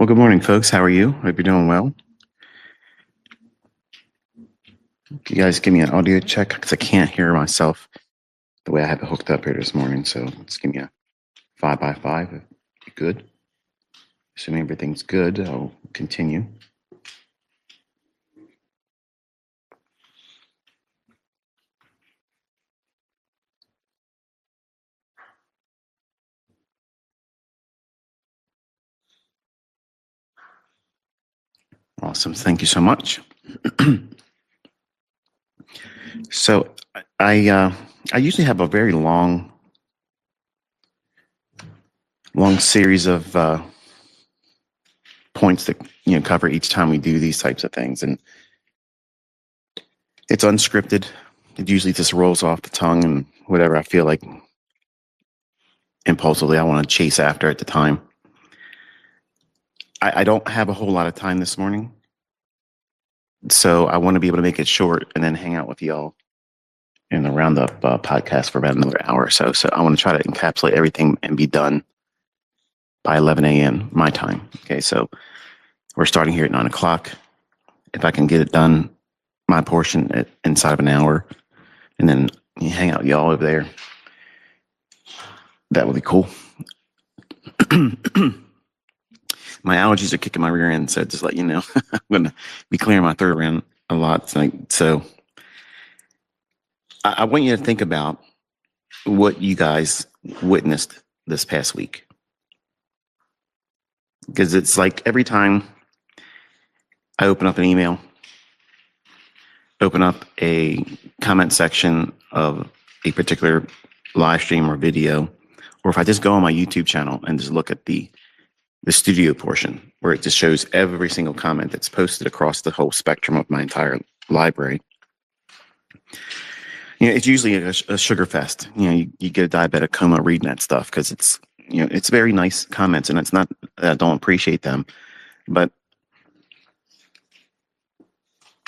Well, good morning, folks. How are you? Hope you're doing well. Can you guys give me an audio check? Because I can't hear myself the way I have it hooked up here this morning. So let's give me a 5x5. Good. Assuming everything's good, I'll continue. Awesome. Thank you so much. So I usually have a very long series of points that cover each time we do these types of things, and it's unscripted. It usually just rolls off the tongue and whatever I feel like impulsively I want to chase after at the time. I don't have a whole lot of time this morning, so I want to be able to make it short and then hang out with y'all in the roundup podcast for about another hour or so. So I want to try to encapsulate everything and be done by 11 a.m. my time. Okay, so we're starting here at 9 o'clock. If I can get it done, my portion inside of an hour, and then you hang out with y'all over there, that would be cool. My allergies are kicking my rear end, so just let you know, I'm going to be clearing my throat around a lot tonight. So I want you to think about what you guys witnessed this past week. Because it's like every time I open up an email, open up a comment section of a particular live stream or video, or if I just go on my YouTube channel and just look at the studio portion where it just shows every single comment that's posted across the whole spectrum of my entire library. It's usually a sugar fest. You get a diabetic coma reading that stuff because it's very nice comments, and it's not that I don't appreciate them, but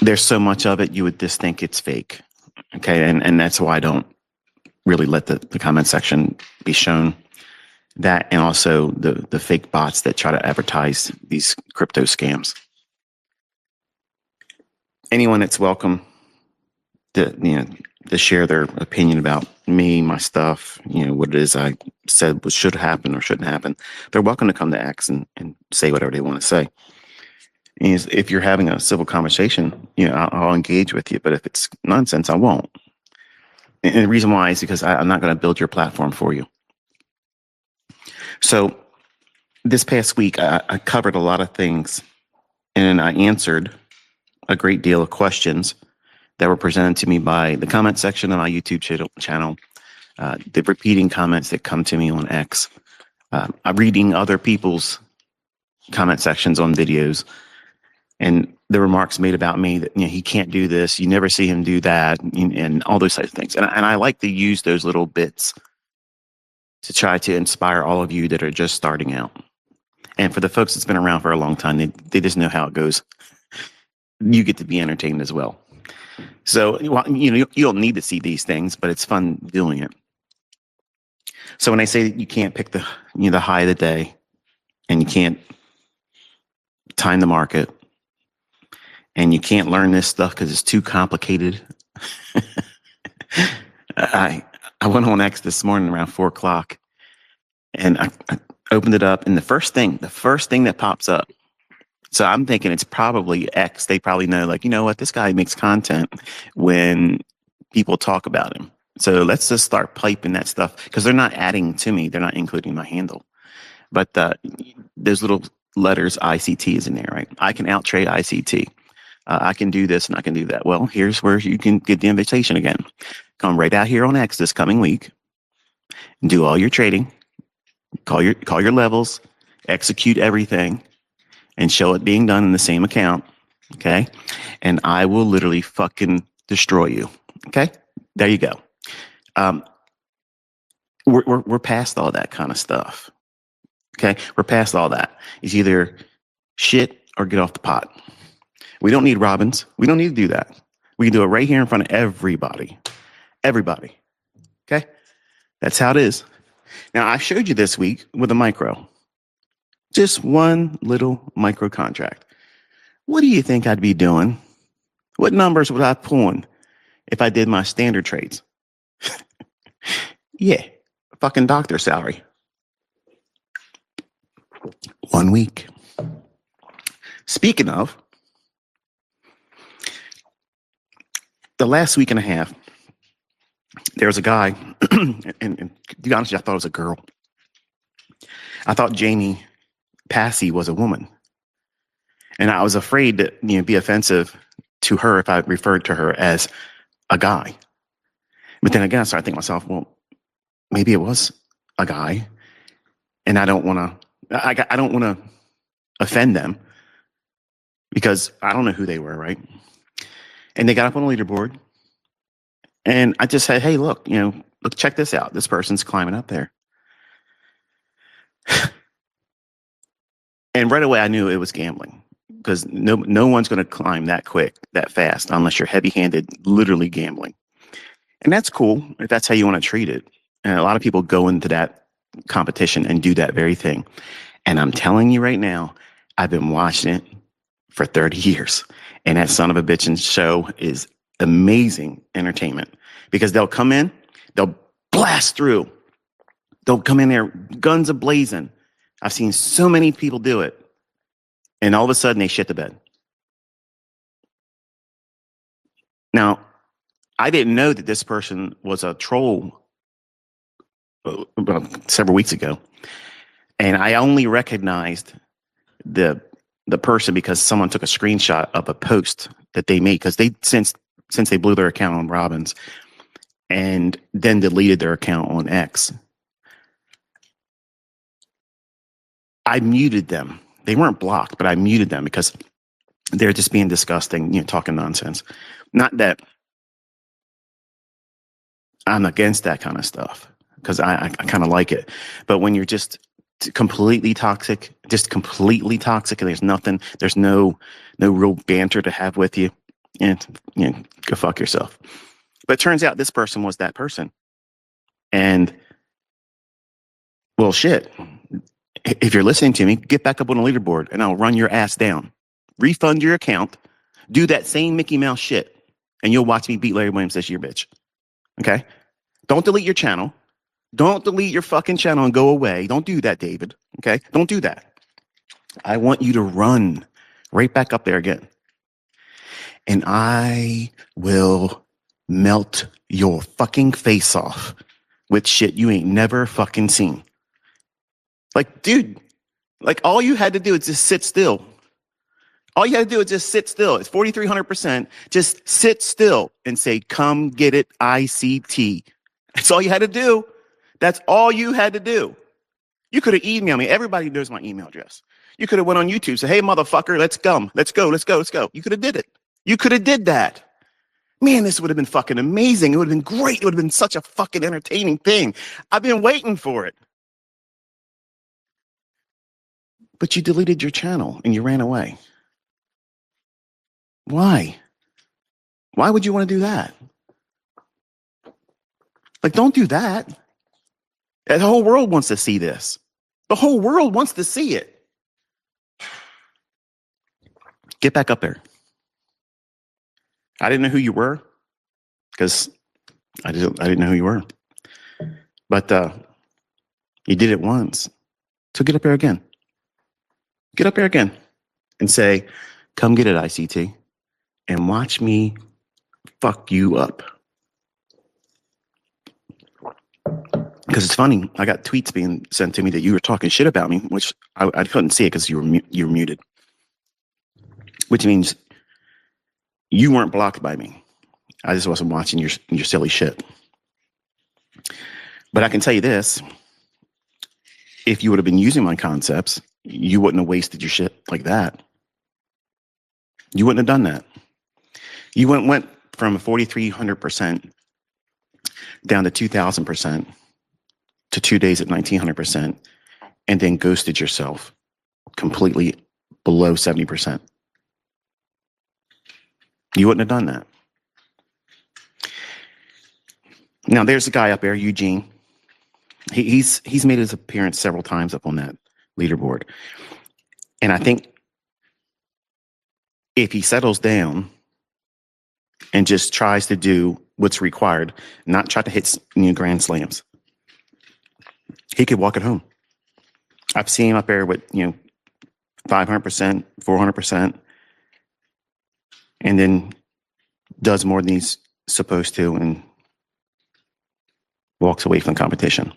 there's so much of it you would just think it's fake. Okay, and that's why I don't really let the comment section be shown. That, and also the fake bots that try to advertise these crypto scams. Anyone that's welcome to share their opinion about me, my stuff, what it is I said should happen or shouldn't happen, they're welcome to come to X and say whatever they want to say. And if you're having a civil conversation, I'll engage with you. But if it's nonsense, I won't. And the reason why is because I'm not going to build your platform for you. So this past week, I covered a lot of things, and I answered a great deal of questions that were presented to me by the comment section of my YouTube channel, the repeating comments that come to me on X, I'm reading other people's comment sections on videos, and the remarks made about me that he can't do this, you never see him do that, and all those types of things. And I like to use those little bits to try to inspire all of you that are just starting out. And for the folks that's been around for a long time, they just know how it goes. You get to be entertained as well. So, you don't need to see these things, but it's fun doing it. So when I say that you can't pick the high of the day, and you can't time the market, and you can't learn this stuff because it's too complicated, I went on X this morning around 4 o'clock, and I opened it up, and the first thing that pops up. So I'm thinking it's probably X. They probably know, what, this guy makes content when people talk about him. So let's just start piping that stuff, because they're not adding to me. They're not including my handle. But those little letters ICT is in there, right? I can out trade ICT. I can do this and I can do that. Well, here's where you can get the invitation again. Come right out here on X this coming week and do all your trading. Call your levels, execute everything, and show it being done in the same account, okay? And I will literally fucking destroy you, okay? There you go. We're past all that kind of stuff, okay? We're past all that. It's either shit or get off the pot. We don't need Robins. We don't need to do that. We can do it right here in front of everybody. Everybody, okay? That's how it is. Now, I showed you this week with a micro. Just one little micro contract. What do you think I'd be doing? What numbers would I pull if I did my standard trades? Yeah, fucking doctor salary. 1 week. Speaking of, the last week and a half, there was a guy, and to be honest, I thought it was a girl. I thought Jamie Passy was a woman. And I was afraid to be offensive to her if I referred to her as a guy. But then again, I started thinking to myself, well, maybe it was a guy. And I don't want to offend them because I don't know who they were, right? And they got up on the leaderboard. And I just said, hey, look, check this out. This person's climbing up there. And right away, I knew it was gambling because no one's going to climb that quick, that fast, unless you're heavy-handed, literally gambling. And that's cool if that's how you want to treat it. And a lot of people go into that competition and do that very thing. And I'm telling you right now, I've been watching it for 30 years. And that son of a bitchin' show is amazing entertainment because they'll come in, they'll blast through. They'll come in there, guns a-blazing. I've seen so many people do it. And all of a sudden, they shit the bed. Now, I didn't know that this person was a troll several weeks ago. And I only recognized the person because someone took a screenshot of a post that they made because they since they blew their account on Robbins and then deleted their account on X. I muted them. They weren't blocked, but I muted them because they're just being disgusting, talking nonsense. Not that I'm against that kind of stuff because I kind of like it. But when you're just completely toxic, and there's no real banter to have with you, and go fuck yourself. But it turns out this person was that person. And well, shit. If you're listening to me, get back up on the leaderboard and I'll run your ass down. Refund your account. Do that same Mickey Mouse shit. And you'll watch me beat Larry Williams this year, bitch. Okay? Don't delete your channel. Don't delete your fucking channel and go away. Don't do that, David. Okay? Don't do that. I want you to run right back up there again. And I will melt your fucking face off with shit you ain't never fucking seen. Like, dude, all you had to do is just sit still. All you had to do is just sit still. It's 4,300%. Just sit still and say, come get it, ICT. That's all you had to do. That's all you had to do. You could have emailed me. Everybody knows my email address. You could have went on YouTube, said, hey, motherfucker, let's go. You could have did it. You could have did that. Man, this would have been fucking amazing. It would have been great. It would have been such a fucking entertaining thing. I've been waiting for it. But you deleted your channel and you ran away. Why? Why would you want to do that? Don't do that. The whole world wants to see this. The whole world wants to see it. Get back up there. I didn't know who you were because I didn't know who you were. But you did it once. So get up there again. Get up there again and say, come get it, ICT, and watch me fuck you up. Because it's funny, I got tweets being sent to me that you were talking shit about me, which I couldn't see it because you were muted. Which means you weren't blocked by me. I just wasn't watching your silly shit. But I can tell you this. If you would have been using my concepts, you wouldn't have wasted your shit like that. You wouldn't have done that. You went from 4,300% down to 2,000% to 2 days at 1,900% and then ghosted yourself completely below 70%. You wouldn't have done that. Now there's a guy up there, Eugene. He's made his appearance several times up on that leaderboard. And I think if he settles down and just tries to do what's required, not try to hit grand slams, he could walk it home. I've seen him up there with 500%, 400%, and then does more than he's supposed to and walks away from the competition.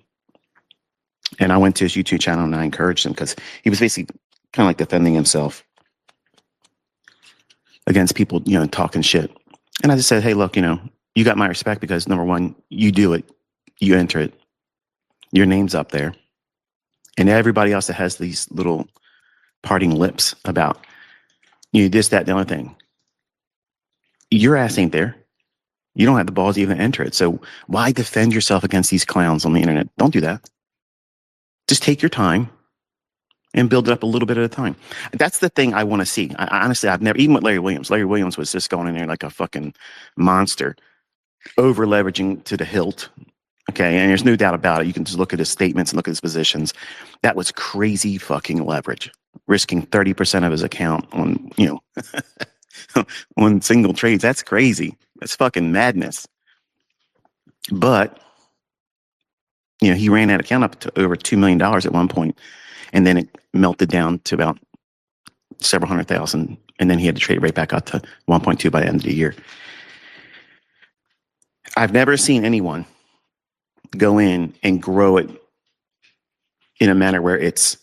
And I went to his YouTube channel and I encouraged him because he was basically kind of like defending himself against people, talking shit. And I just said, hey, look, you got my respect because number one, you do it, you enter it, your name's up there. And everybody else that has these little parting lips about this, that, the other thing, your ass ain't there. You don't have the balls to even enter it. So why defend yourself against these clowns on the internet? Don't do that. Just take your time and build it up a little bit at a time. That's the thing I want to see. Honestly, I've never, even with Larry Williams was just going in there like a fucking monster, over leveraging to the hilt. Okay. And there's no doubt about it. You can just look at his statements and look at his positions. That was crazy fucking leverage, risking 30% of his account on, on single trades. That's crazy. That's fucking madness. But, he ran that account up to over $2 million at one point, and then it melted down to about several $100,000. And then he had to trade right back up to 1.2 by the end of the year. I've never seen anyone go in and grow it in a manner where it's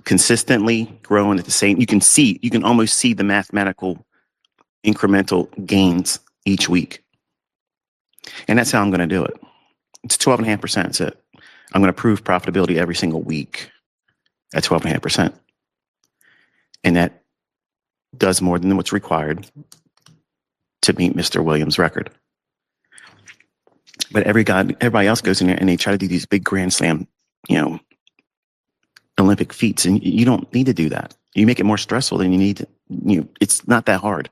consistently growing at the same. You can almost see the mathematical incremental gains each week. And that's how I'm going to do it. It's 12.5%. That's it. I'm going to prove profitability every single week at 12.5%. And that does more than what's required to meet Mr. Williams' record. But everybody else goes in there and they try to do these big Grand Slam, Olympic feats. And you don't need to do that. You make it more stressful than you need to, it's not that hard.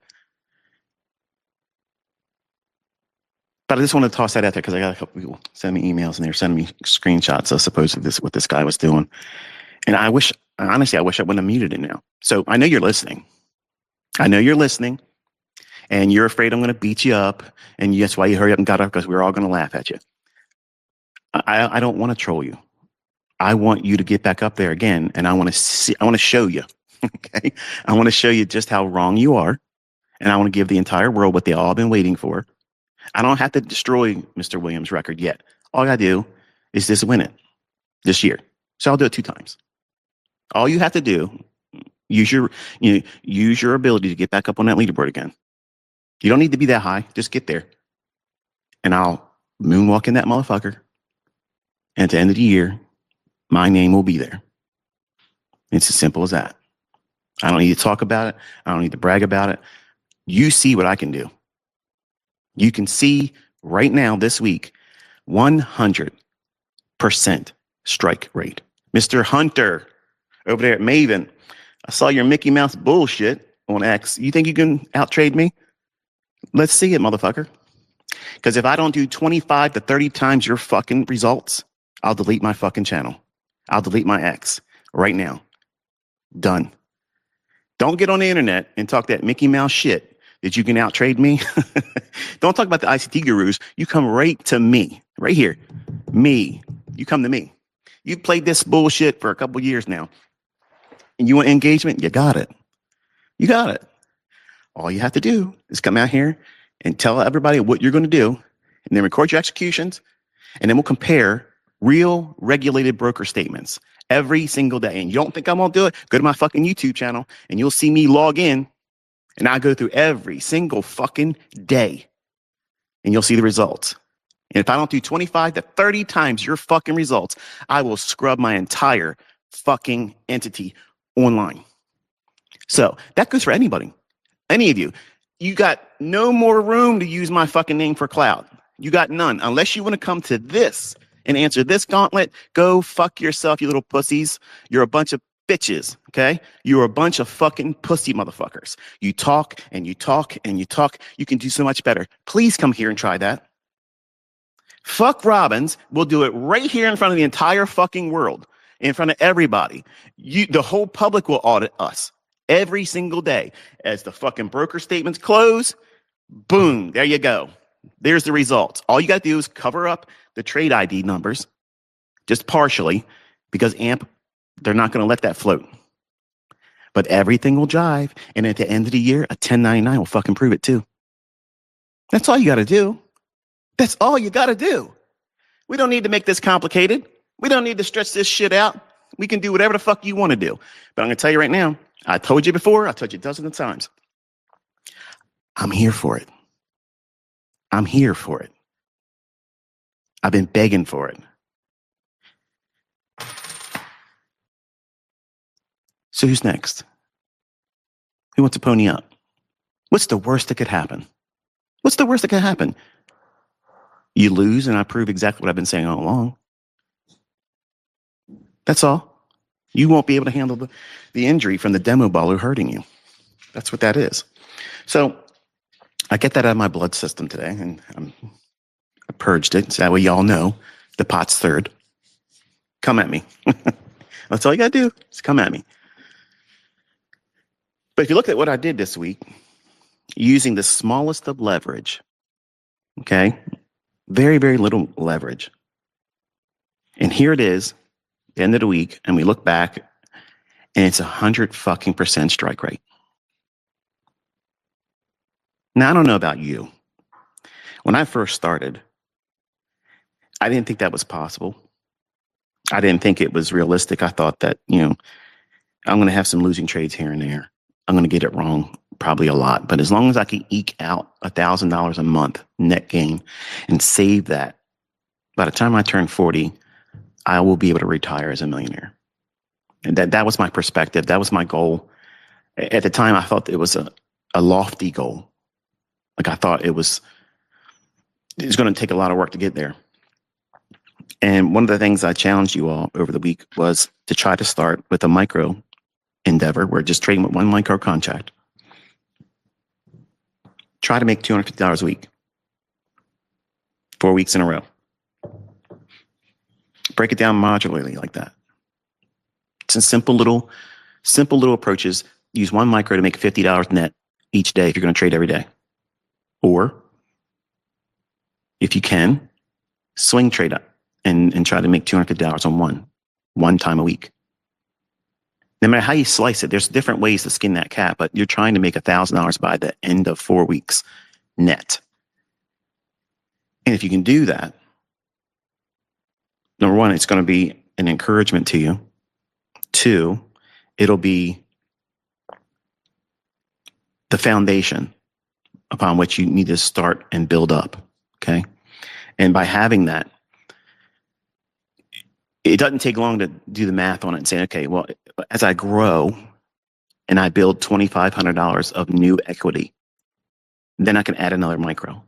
But I just want to toss that out there because I got a couple people send me emails and they're sending me screenshots of supposedly what this guy was doing. And honestly, I wish I wouldn't have muted it now. So I know you're listening. And you're afraid I'm going to beat you up. And that's why you hurry up and got up, because we're all going to laugh at you. I don't want to troll you. I want you to get back up there again. And I want to show you. Okay. I want to show you just how wrong you are. And I want to give the entire world what they all been waiting for. I don't have to destroy Mr. Williams' record yet. All I got to do is just win it this year. So I'll do it 2 times. All you have to do, use your ability to get back up on that leaderboard again. You don't need to be that high. Just get there. And I'll moonwalk in that motherfucker. And at the end of the year, my name will be there. It's as simple as that. I don't need to talk about it. I don't need to brag about it. You see what I can do. You can see right now this week, 100% strike rate. Mr. Hunter over there at Maven, I saw your Mickey Mouse bullshit on X. You think you can out-trade me? Let's see it, motherfucker. Because if I don't do 25 to 30 times your fucking results, I'll delete my fucking channel. I'll delete my X right now. Done. Don't get on the internet and talk that Mickey Mouse shit that you can out-trade me. Don't talk about the ICT gurus. You come right to me, right here. Me. You come to me. You've played this bullshit for a couple years now. And you want engagement? You got it. You got it. All you have to do is come out here and tell everybody what you're going to do, and then record your executions, and then we'll compare real regulated broker statements every single day. And you don't think I won't do it? Go to my fucking YouTube channel, and you'll see me log in, and I go through every single fucking day, and you'll see the results. And if I don't do 25 to 30 times your fucking results, I will scrub my entire fucking entity online. So that goes for anybody. Any of you. You got no more room to use my fucking name for clout. You got none. Unless you want to come to this and answer this gauntlet, go fuck yourself, you little pussies. You're a bunch of bitches, okay? You're a bunch of fucking pussy motherfuckers. You talk and you talk and you talk. You can do so much better. Please come here and try that. Fuck Robbins. We'll do it right here in front of the entire fucking world. in front of everybody. The whole public will audit us every single day. As the fucking broker statements close, boom, there you go. There's the results. All you got to do is cover up the trade ID numbers, just partially, because AMP, they're not going to let that float. But everything will jive. And at the end of the year, a 1099 will fucking prove it too. That's all you got to do. That's all you got to do. We don't need to make this complicated. We don't need to stretch this shit out. We can do whatever the fuck you want to do. But I'm going to tell you right now, I told you before, I told you dozens of times. I'm here for it. I'm here for it. I've been begging for it. So who's next? Who wants to pony up? What's the worst that could happen? What's the worst that could happen? You lose and I prove exactly what I've been saying all along. That's all. You won't be able to handle the injury from the demo baller hurting you. That's what that is. So I get that out of my blood system today, and I purged it. So that way y'all know the pot's third. Come at me. That's all you got to do. Just come at me. But if you look at what I did this week, using the smallest of leverage, okay, very, very little leverage. And here it is, the end of the week, and we look back, and it's 100% strike rate. Now, I don't know about you. When I first started, I didn't think that was possible. I didn't think it was realistic. I thought that, I'm going to have some losing trades here and there. I'm going to get it wrong, probably a lot. But as long as I can eke out $1,000 a month net gain and save that, by the time I turn 40, I will be able to retire as a millionaire. And that was my perspective. That was my goal. At the time, I thought it was a lofty goal. Like I thought it was going to take a lot of work to get there. And one of the things I challenged you all over the week was to try to start with a micro endeavor where just trading with one micro contract. Try to make $250 a week, 4 weeks in a row. Break it down modularly like that. It's a simple little approaches. Use one micro to make $50 net each day if you're going to trade every day. Or if you can, swing trade up and try to make $250 on one time a week. No matter how you slice it, there's different ways to skin that cat, but you're trying to make $1,000 by the end of 4 weeks net. And if you can do that, number one, it's going to be an encouragement to you. 2, it'll be the foundation upon which you need to start and build up. Okay. And by having that, it doesn't take long to do the math on it and say, okay, well, as I grow and I build $2,500 of new equity, then I can add another micro.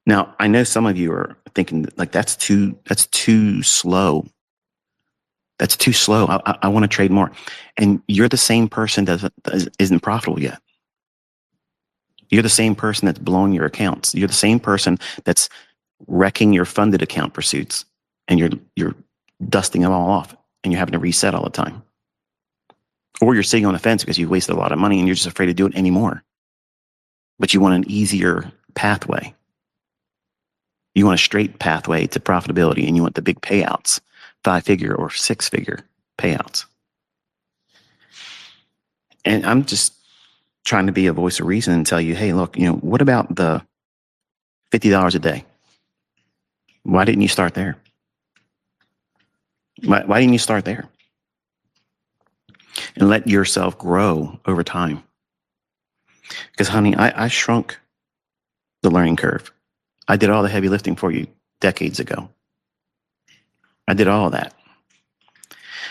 Now, I know some of you are thinking like that's too slow. That's too slow. I want to trade more. And you're the same person that isn't profitable yet. You're the same person that's blowing your accounts. You're the same person that's wrecking your funded account pursuits, and you're dusting them all off, and you're having to reset all the time. Or you're sitting on the fence because you've wasted a lot of money and you're just afraid to do it anymore. But you want an easier pathway. You want a straight pathway to profitability, and you want the big payouts, 5-figure or 6-figure payouts. And I'm just trying to be a voice of reason and tell you, hey, look, what about the $50 a day? Why didn't you start there? Why didn't you start there? And let yourself grow over time. Because, honey, I shrunk the learning curve. I did all the heavy lifting for you decades ago. I did all of that.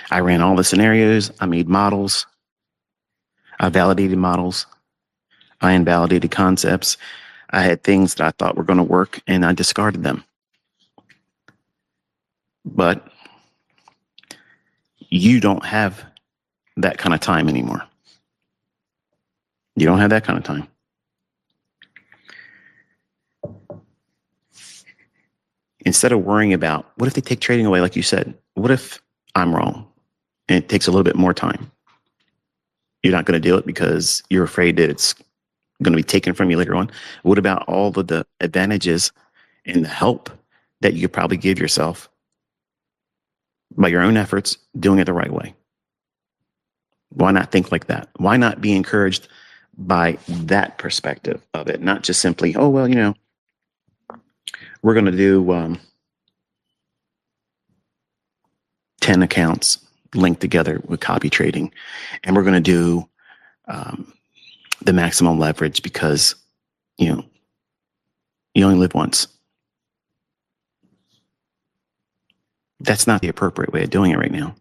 I ran all the scenarios. I made models. I validated models. I invalidated concepts. I had things that I thought were going to work, and I discarded them. But you don't have that kind of time anymore. You don't have that kind of time. Instead of worrying about, what if they take trading away, like you said? What if I'm wrong. And it takes a little bit more time. You're not going to do it because you're afraid that it's going to be taken from you later on. What about all of the advantages and the help that you could probably give yourself by your own efforts, doing it the right way? Why not think like that? Why not be encouraged by that perspective of it? Not just simply, oh, well, we're going to do 10 accounts linked together with copy trading, and we're going to do the maximum leverage because, you only live once. That's not the appropriate way of doing it right now.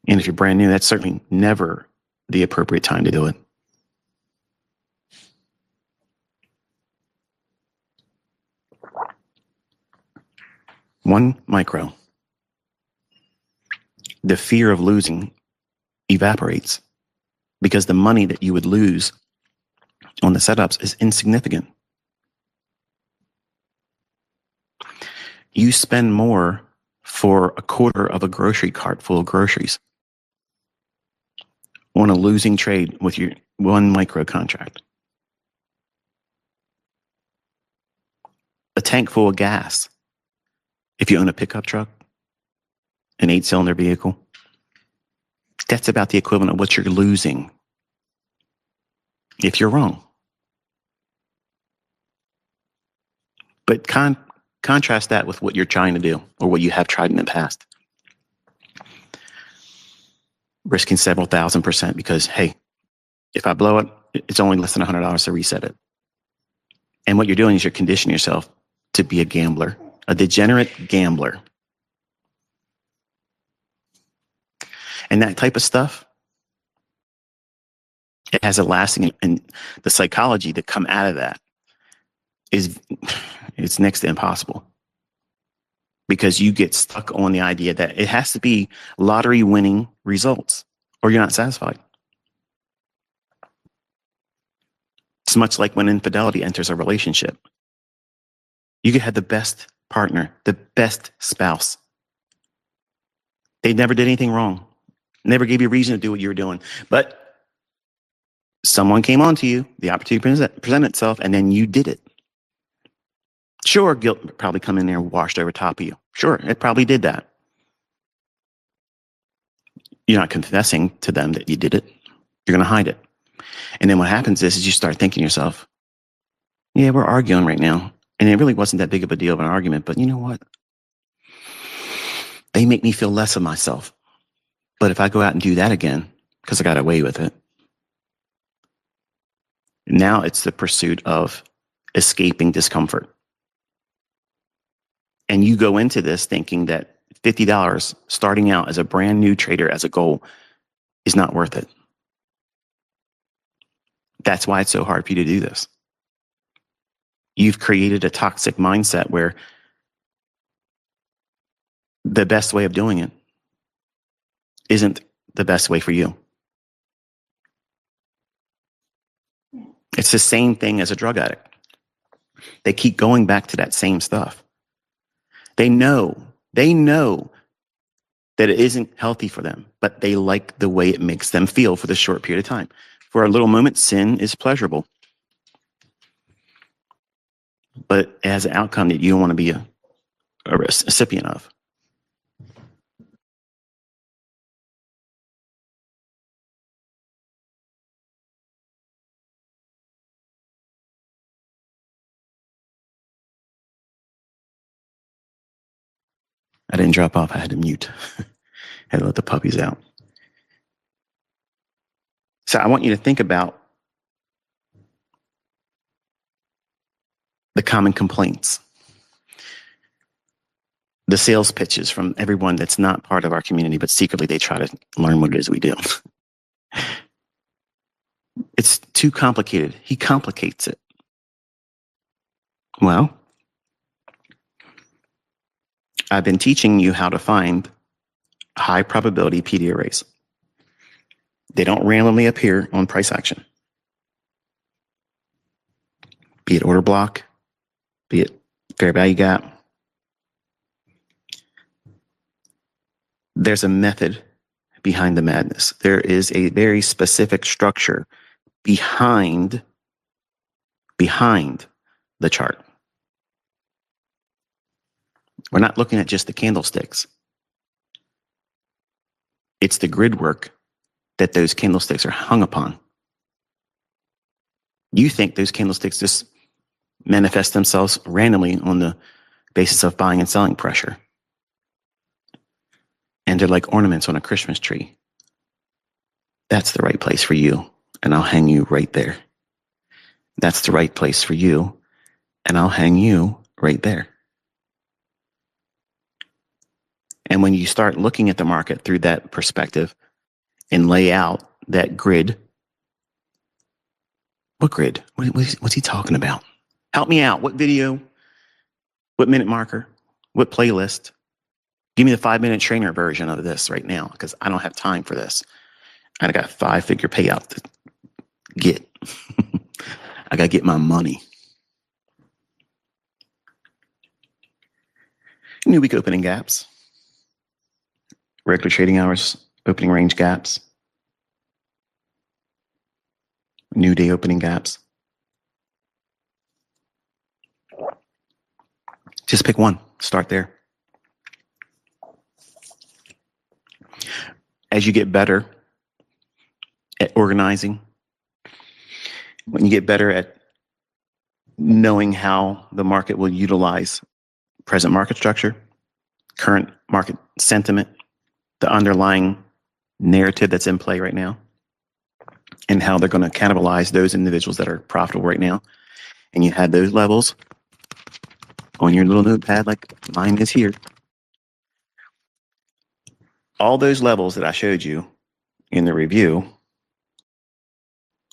And if you're brand new, that's certainly never the appropriate time to do it. One micro. The fear of losing evaporates because the money that you would lose on the setups is insignificant. You spend more for a quarter of a grocery cart full of groceries on a losing trade with your one micro contract. A tank full of gas, if you own a pickup truck, an 8-cylinder vehicle, that's about the equivalent of what you're losing if you're wrong. But contrast that with what you're trying to do or what you have tried in the past. Risking several $1,000% because, hey, if I blow it, it's only less than $100 to reset it. And what you're doing is you're conditioning yourself to be a gambler, a degenerate gambler. And that type of stuff, it has a lasting, and the psychology to come out of that it's next to impossible. Because you get stuck on the idea that it has to be lottery winning results or you're not satisfied. It's much like when infidelity enters a relationship. You could have the best partner, the best spouse. They never did anything wrong, never gave you a reason to do what you were doing. But someone came onto you, the opportunity presented itself, and then you did it. Sure, guilt probably come in there and washed over top of you. Sure, it probably did that. You're not confessing to them that you did it. You're going to hide it. And then what happens is you start thinking to yourself, yeah, we're arguing right now. And it really wasn't that big of a deal of an argument, but you know what? They make me feel less of myself. But if I go out and do that again, because I got away with it, now it's the pursuit of escaping discomfort. And you go into this thinking that $50 starting out as a brand new trader as a goal is not worth it. That's why it's so hard for you to do this. You've created a toxic mindset where the best way of doing it isn't the best way for you. It's the same thing as a drug addict. They keep going back to that same stuff. They know that it isn't healthy for them, but they like the way it makes them feel for the short period of time. For a little moment, sin is pleasurable, but it has an outcome that you don't want to be a recipient of. I didn't drop off. I had to mute. Had to let the puppies out. So I want you to think about the common complaints, the sales pitches from everyone that's not part of our community, but secretly they try to learn what it is we do. It's too complicated. He complicates it. Well, I've been teaching you how to find high probability PD arrays. They don't randomly appear on price action. Be it order block, be it fair value gap, there's a method behind the madness. There is a very specific structure behind the chart. We're not looking at just the candlesticks. It's the grid work that those candlesticks are hung upon. You think those candlesticks just manifest themselves randomly on the basis of buying and selling pressure. And they're like ornaments on a Christmas tree. That's the right place for you, and I'll hang you right there. That's the right place for you, and I'll hang you right there. And when you start looking at the market through that perspective and lay out that grid, what grid? What's he talking about? Help me out. What video? What minute marker? What playlist? Give me the 5-minute trainer version of this right now, because I don't have time for this. I got a 5-figure payout to get. I got to get my money. New week opening gaps. Regular trading hours, opening range gaps. New day opening gaps. Just pick one. Start there. As you get better at organizing, when you get better at knowing how the market will utilize present market structure, current market sentiment, the underlying narrative that's in play right now, and how they're going to cannibalize those individuals that are profitable right now, and you had those levels on your little notepad like mine is here. All those levels that I showed you in the review,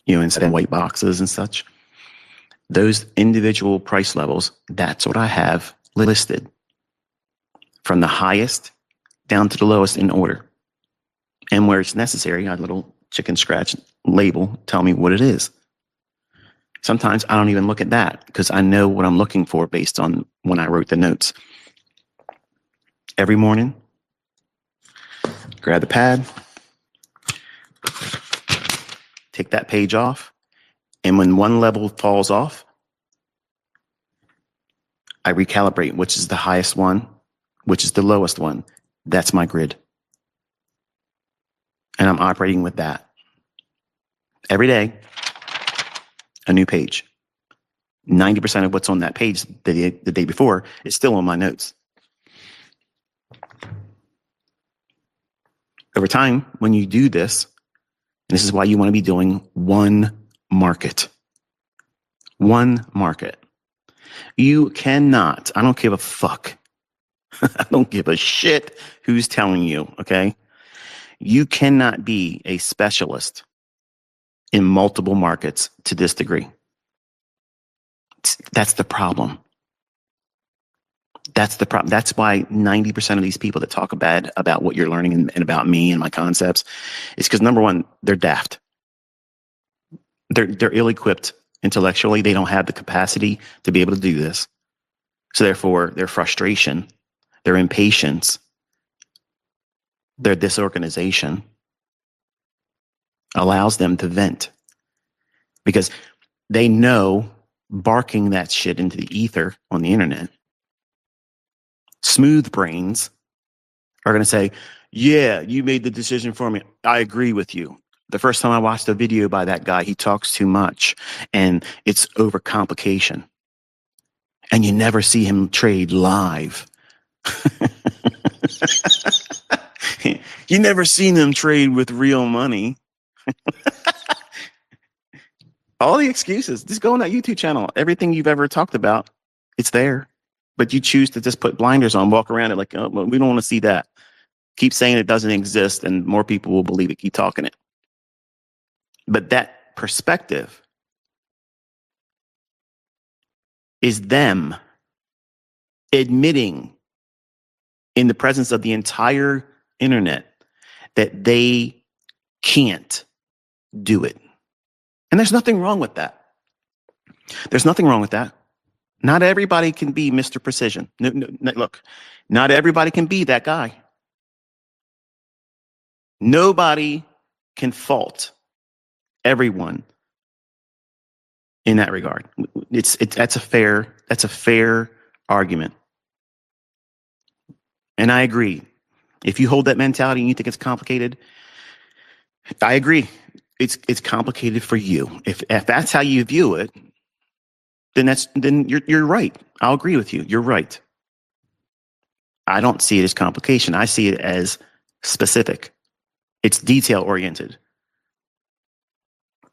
instead of white boxes and such, those individual price levels, that's what I have listed from the highest down to the lowest in order. And where it's necessary, a little chicken scratch label, tell me what it is. Sometimes I don't even look at that because I know what I'm looking for based on when I wrote the notes. Every morning, grab the pad, take that page off, and when one level falls off, I recalibrate which is the highest one, which is the lowest one. That's my grid. And I'm operating with that. Every day, a new page. 90% of what's on that page the day before is still on my notes. Over time, when you do this, this is why you want to be doing one market. One market. You cannot, I don't give a fuck. I don't give a shit who's telling you, okay? You cannot be a specialist in multiple markets to this degree. That's the problem. That's the problem. That's why 90% of these people that talk bad about what you're learning and about me and my concepts is because, number one, they're daft. They're ill-equipped intellectually. They don't have the capacity to be able to do this. So therefore, their frustration, their impatience, their disorganization allows them to vent because they know barking that shit into the ether on the internet, smooth brains are going to say, yeah, you made the decision for me. I agree with you. The first time I watched a video by that guy, he talks too much and it's overcomplication. And you never see him trade live. You never seen him trade with real money. All the excuses. Just go on that YouTube channel. Everything you've ever talked about, it's there. But you choose to just put blinders on, walk around it like, oh, well, we don't want to see that. Keep saying it doesn't exist and more people will believe it. Keep talking it. But that perspective is them admitting in the presence of the entire internet that they can't do it. And there's nothing wrong with that. There's nothing wrong with that. Not everybody can be Mr. Precision. No, look, not everybody can be that guy. Nobody can fault everyone in that regard. That's a fair argument. And I agree. If you hold that mentality and you think it's complicated, I agree. It's complicated for you. If that's how you view it, then you're right. I'll agree with you. You're right. I don't see it as complication. I see it as specific. It's detail oriented.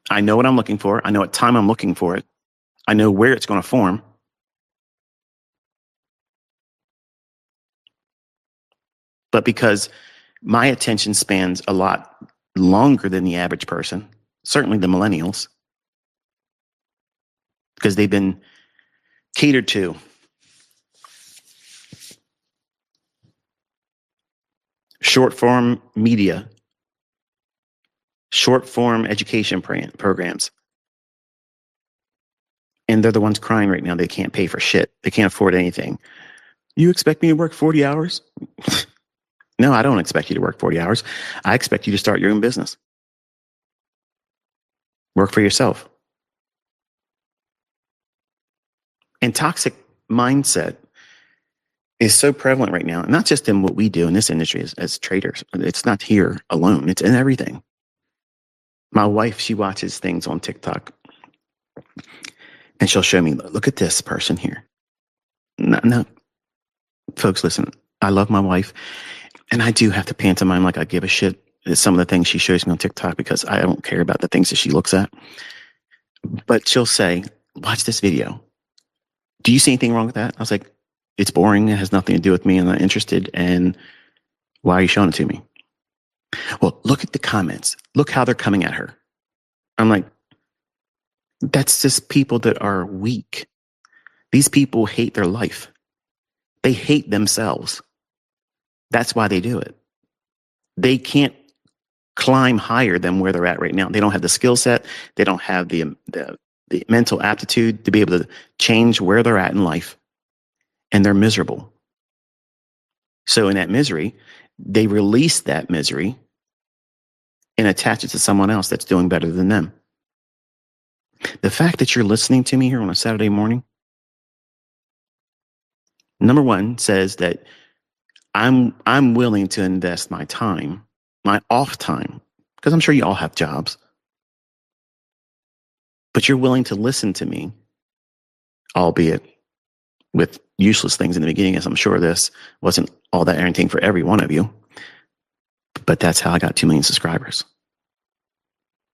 I know what I'm looking for. I know what time I'm looking for it. I know where it's going to form. But because my attention spans a lot longer than the average person, certainly the millennials, because they've been catered to. Short form media, short form education programs. And they're the ones crying right now. They can't pay for shit. They can't afford anything. You expect me to work 40 hours? No, I don't expect you to work 40 hours. I expect you to start your own business. Work for yourself. And toxic mindset is so prevalent right now, not just in what we do in this industry as traders. It's not here alone. It's in everything. My wife, she watches things on TikTok and she'll show me, look at this person here. No, folks, listen, I love my wife and I do have to pantomime like I give a shit at some of the things she shows me on TikTok because I don't care about the things that she looks at. But she'll say, watch this video. Do you see anything wrong with that? I was like, it's boring. It has nothing to do with me. I'm not interested. And why are you showing it to me? Well, look at the comments. Look how they're coming at her. I'm like, that's just people that are weak. These people hate their life. They hate themselves. That's why they do it. They can't climb higher than where they're at right now. They don't have the skill set. They don't have the mental aptitude to be able to change where they're at in life. And they're miserable. So in that misery, they release that misery and attach it to someone else that's doing better than them. The fact that you're listening to me here on a Saturday morning, number one, says that I'm willing to invest my time, my off time, because I'm sure you all have jobs, but you're willing to listen to me, albeit with useless things in the beginning, as I'm sure this wasn't all that entertaining for every one of you. But that's how I got 2 million subscribers.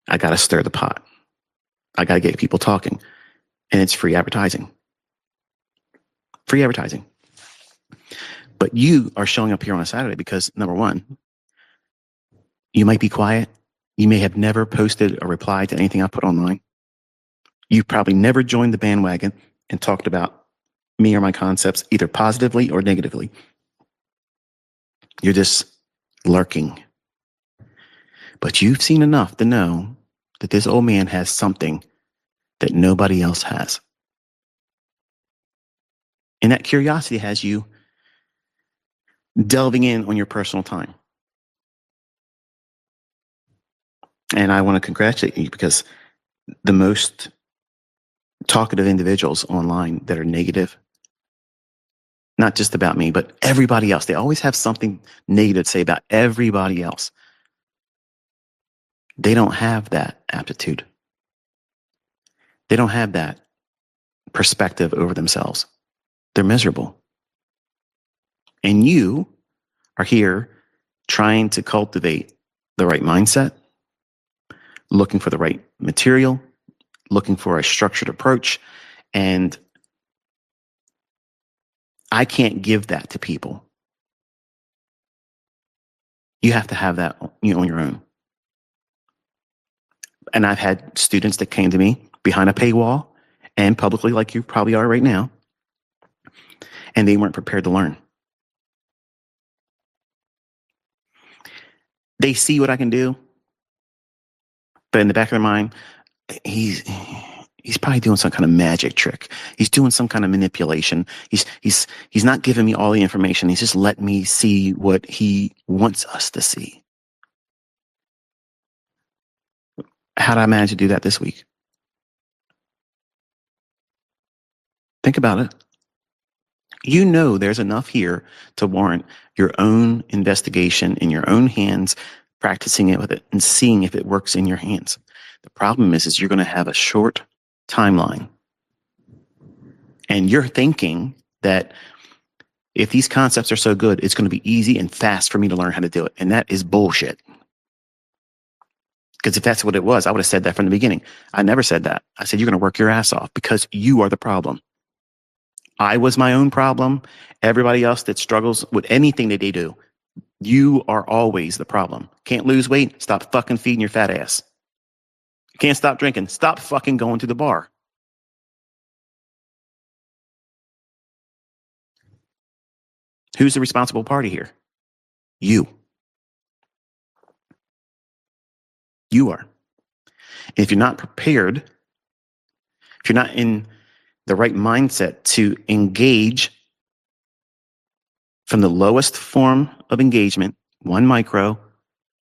I got to stir the pot. I got to get people talking. And it's free advertising. Free advertising. But you are showing up here on a Saturday because, number one, you might be quiet. You may have never posted or replied to anything I put online. You've probably never joined the bandwagon and talked about me or my concepts, either positively or negatively. You're just lurking. But you've seen enough to know that this old man has something that nobody else has. And that curiosity has you delving in on your personal time. And I want to congratulate you because the most talkative individuals online that are negative, not just about me, but everybody else, they always have something negative to say about everybody else. They don't have that aptitude. They don't have that perspective over themselves. They're miserable. And you are here trying to cultivate the right mindset, looking for the right material, looking for a structured approach. And I can't give that to people. You have to have that on your own. And I've had students that came to me behind a paywall and publicly, like you probably are right now, and they weren't prepared to learn. They see what I can do, but in the back of their mind, he's probably doing some kind of magic trick. He's doing some kind of manipulation. He's not giving me all the information. He's just letting me see what he wants us to see. How did I manage to do that this week? Think about it. You know there's enough here to warrant your own investigation in your own hands, practicing it with it and seeing if it works in your hands. The problem is you're going to have a short timeline. And you're thinking that if these concepts are so good, it's going to be easy and fast for me to learn how to do it. And that is bullshit. Because if that's what it was, I would have said that from the beginning. I never said that. I said, you're going to work your ass off because you are the problem. I was my own problem. Everybody else that struggles with anything that they do, you are always the problem. Can't lose weight? Stop fucking feeding your fat ass. Can't stop drinking? Stop fucking going to the bar. Who's the responsible party here? You. You are. If you're not prepared, if you're not in the right mindset to engage from the lowest form of engagement, 1 micro,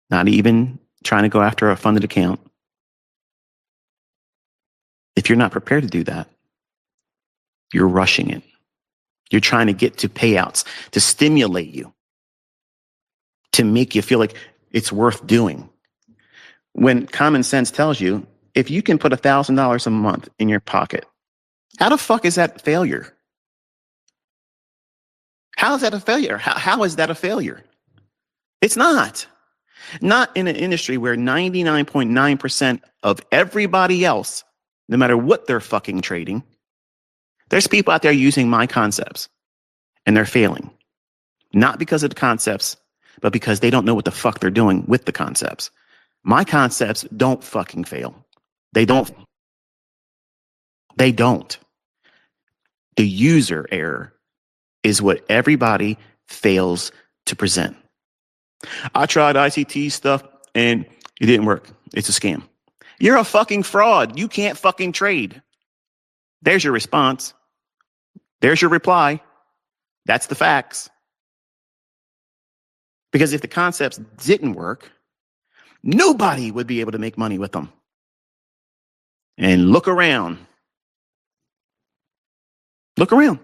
not even trying to go after a funded account. If you're not prepared to do that, you're rushing it. You're trying to get to payouts to stimulate you, to make you feel like it's worth doing. When common sense tells you, if you can put $1,000 a month in your pocket, how the fuck is that failure? How is that a failure? How is that a failure? It's not. Not in an industry where 99.9% of everybody else, no matter what they're fucking trading, there's people out there using my concepts and they're failing. Not because of the concepts, but because they don't know what the fuck they're doing with the concepts. My concepts don't fucking fail. They don't. They don't. The user error is what everybody fails to present. I tried ICT stuff and it didn't work. It's a scam. You're a fucking fraud. You can't fucking trade. There's your response. There's your reply. That's the facts. Because if the concepts didn't work, nobody would be able to make money with them. And look around. Look around.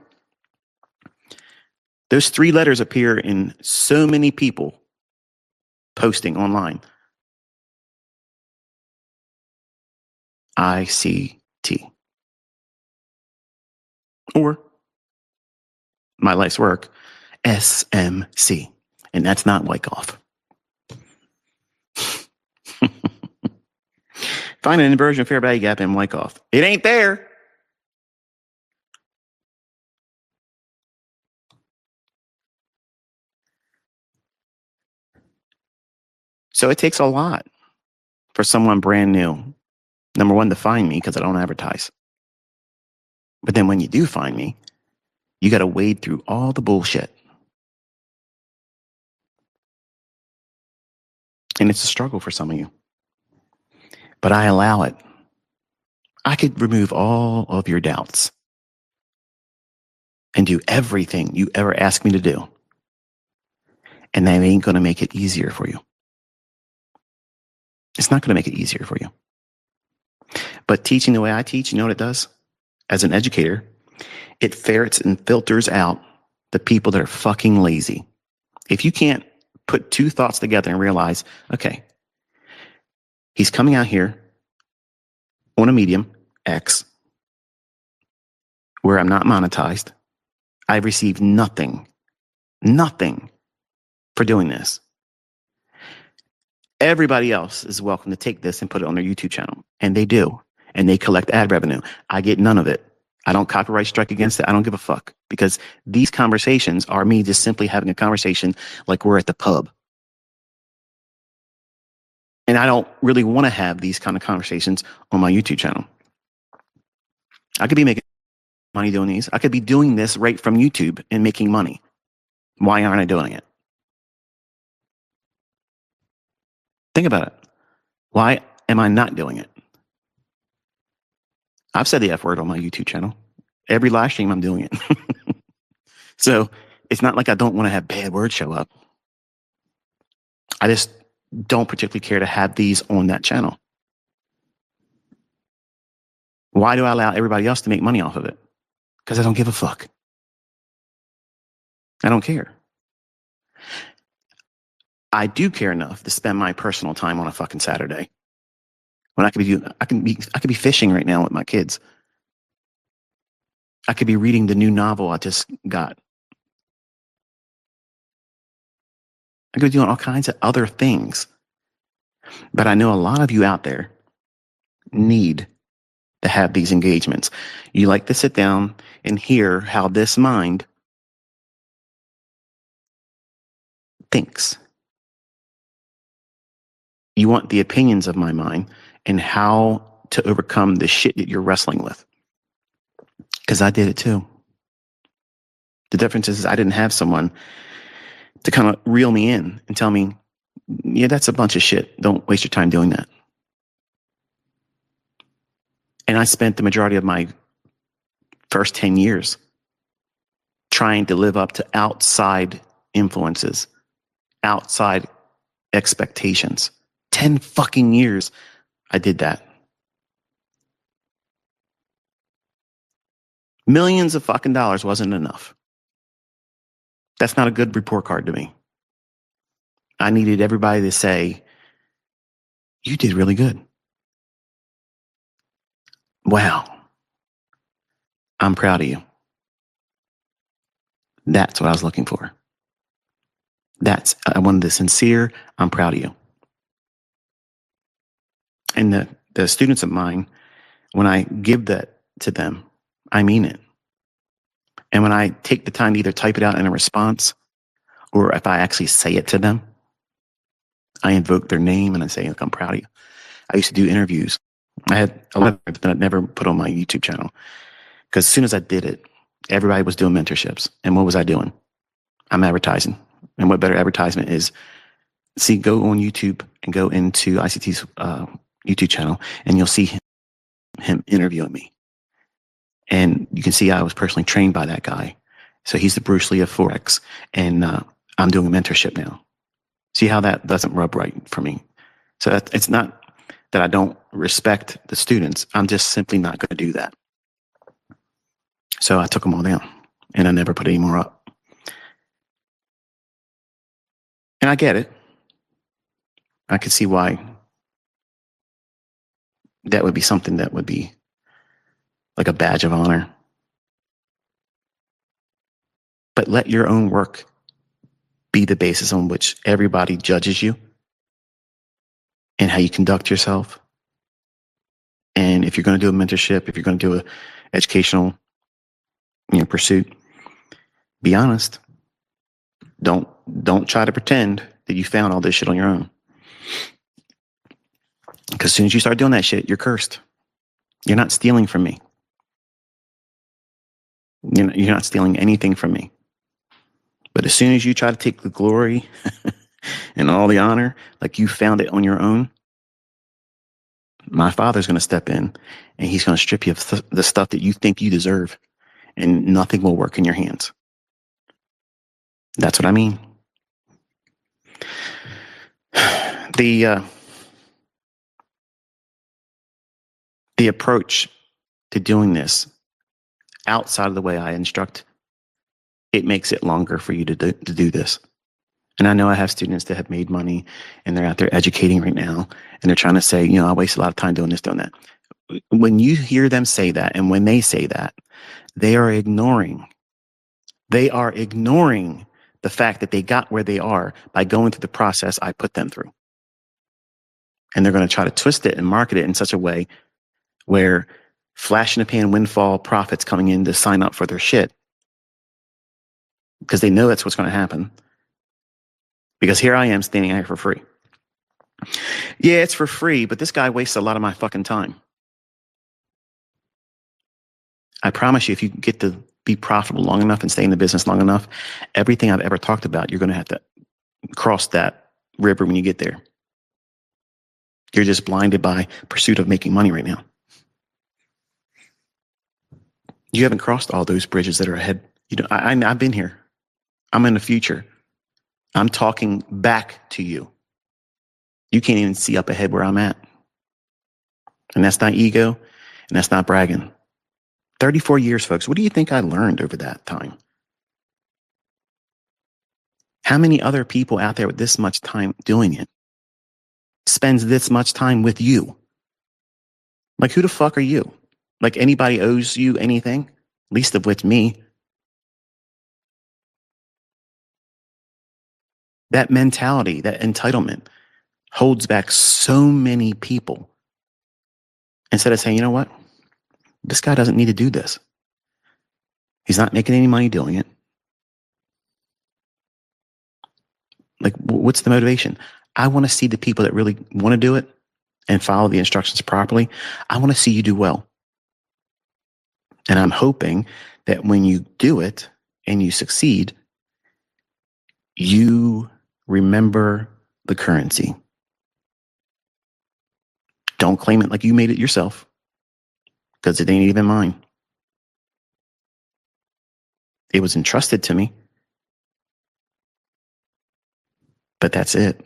Those 3 letters appear in so many people posting online. ICT. Or my life's work, SMC. And that's not Wyckoff. Find an inversion fair value gap in Wyckoff. It ain't there. So it takes a lot for someone brand new. Number one, to find me because I don't advertise. But then when you do find me, you got to wade through all the bullshit. And it's a struggle for some of you. But I allow it. I could remove all of your doubts and do everything you ever ask me to do. And that ain't going to make it easier for you. It's not going to make it easier for you. But teaching the way I teach, you know what it does? As an educator, it ferrets and filters out the people that are fucking lazy. If you can't put 2 thoughts together and realize, okay, he's coming out here on a medium, X, where I'm not monetized. I've received nothing for doing this. Everybody else is welcome to take this and put it on their YouTube channel. And they do. And they collect ad revenue. I get none of it. I don't copyright strike against it. I don't give a fuck. Because these conversations are me just simply having a conversation like we're at the pub. And I don't really want to have these kind of conversations on my YouTube channel. I could be making money doing these. I could be doing this right from YouTube and making money. Why aren't I doing it? Think about it. Why am I not doing it? I've said the F word on my YouTube channel. Every live stream, I'm doing it. So it's not like I don't want to have bad words show up. I just don't particularly care to have these on that channel. Why do I allow everybody else to make money off of it? Because I don't give a fuck. I don't care. I do care enough to spend my personal time on a fucking Saturday when I could be fishing right now with my kids. I could be reading the new novel I just got. I could be doing all kinds of other things. But I know a lot of you out there need to have these engagements. You like to sit down and hear how this mind thinks. You want the opinions of my mind and how to overcome the shit that you're wrestling with. Because I did it too. The difference is I didn't have someone to kind of reel me in and tell me, yeah, that's a bunch of shit. Don't waste your time doing that. And I spent the majority of my first 10 years trying to live up to outside influences, outside expectations. 10 fucking years I did that. Millions of fucking dollars wasn't enough. That's not a good report card to me. I needed everybody to say, you did really good. Wow. I'm proud of you. That's what I was looking for. I wanted the sincere, I'm proud of you. And the students of mine, when I give that to them, I mean it. And when I take the time to either type it out in a response, or if I actually say it to them, I invoke their name and I say, look, I'm proud of you. I used to do interviews. I had a lot that I never put on my YouTube channel. Because as soon as I did it, everybody was doing mentorships. And what was I doing? I'm advertising. And what better advertisement is, go on YouTube and go into ICT's YouTube channel, and you'll see him interviewing me. And you can see I was personally trained by that guy. So he's the Bruce Lee of Forex. And I'm doing a mentorship now. See how that doesn't rub right for me. So it's not that I don't respect the students. I'm just simply not going to do that. So I took them all down, and I never put any more up. And I get it. I could see why that would be something that would be like a badge of honor. But let your own work be the basis on which everybody judges you and how you conduct yourself. And if you're going to do a mentorship, if you're going to do an educational pursuit, be honest. Don't try to pretend that you found all this shit on your own. Because as soon as you start doing that shit, you're cursed. You're not stealing from me. You're not stealing anything from me. But as soon as you try to take the glory and all the honor, like you found it on your own, my Father's going to step in and he's going to strip you of the stuff that you think you deserve, and nothing will work in your hands. That's what I mean. The approach to doing this outside of the way I instruct, it makes it longer for you to do this. And I know I have students that have made money and they're out there educating right now, and they're trying to say, I waste a lot of time doing this, doing that. When you hear them say that, and when they say that, they are ignoring the fact that they got where they are by going through the process I put them through. And they're going to try to twist it and market it in such a way where flash in the pan windfall profits coming in to sign up for their shit, because they know that's what's going to happen. Because here I am standing here for free. Yeah, it's for free, but this guy wastes a lot of my fucking time. I promise you, if you get to be profitable long enough and stay in the business long enough, everything I've ever talked about, you're going to have to cross that river when you get there. You're just blinded by pursuit of making money right now. You haven't crossed all those bridges that are ahead. I've been here. I'm in the future. I'm talking back to you. You can't even see up ahead where I'm at. And that's not ego. And that's not bragging. 34 years, folks. What do you think I learned over that time? How many other people out there with this much time doing it spends this much time with you? Like, who the fuck are you? Like, anybody owes you anything? Least of which me. That mentality, that entitlement holds back so many people. Instead of saying, you know what? This guy doesn't need to do this. He's not making any money doing it. Like, what's the motivation? I want to see the people that really want to do it and follow the instructions properly. I want to see you do well. And I'm hoping that when you do it and you succeed, you remember the currency. Don't claim it like you made it yourself, because it ain't even mine. It was entrusted to me, but that's it.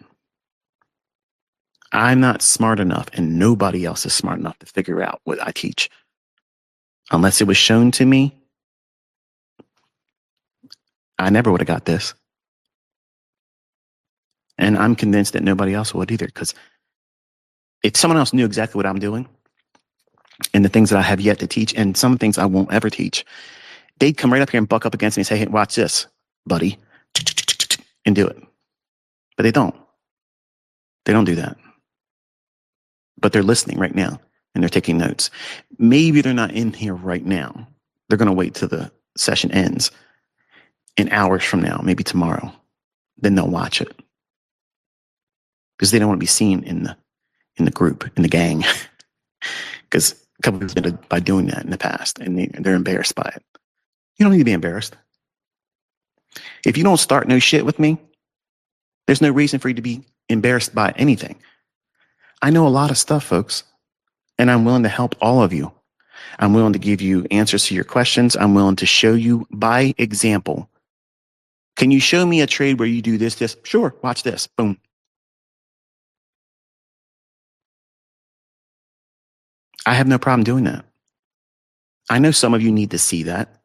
I'm not smart enough, and nobody else is smart enough to figure out what I teach. Unless it was shown to me, I never would have got this. And I'm convinced that nobody else would either, because if someone else knew exactly what I'm doing and the things that I have yet to teach and some things I won't ever teach, they'd come right up here and buck up against me and say, hey, watch this, buddy, and do it. But they don't. They don't do that. But they're listening right now and they're taking notes. Maybe they're not in here right now. They're going to wait till the session ends in hours from now, maybe tomorrow. Then they'll watch it because they don't want to be seen in the group, in the gang. Because a couple of people did by doing that in the past, and they're embarrassed by it. You don't need to be embarrassed. If you don't start no shit with me, there's no reason for you to be embarrassed by anything. I know a lot of stuff, folks, and I'm willing to help all of you. I'm willing to give you answers to your questions. I'm willing to show you by example. Can you show me a trade where you do this, this? Sure, watch this. Boom. I have no problem doing that. I know some of you need to see that.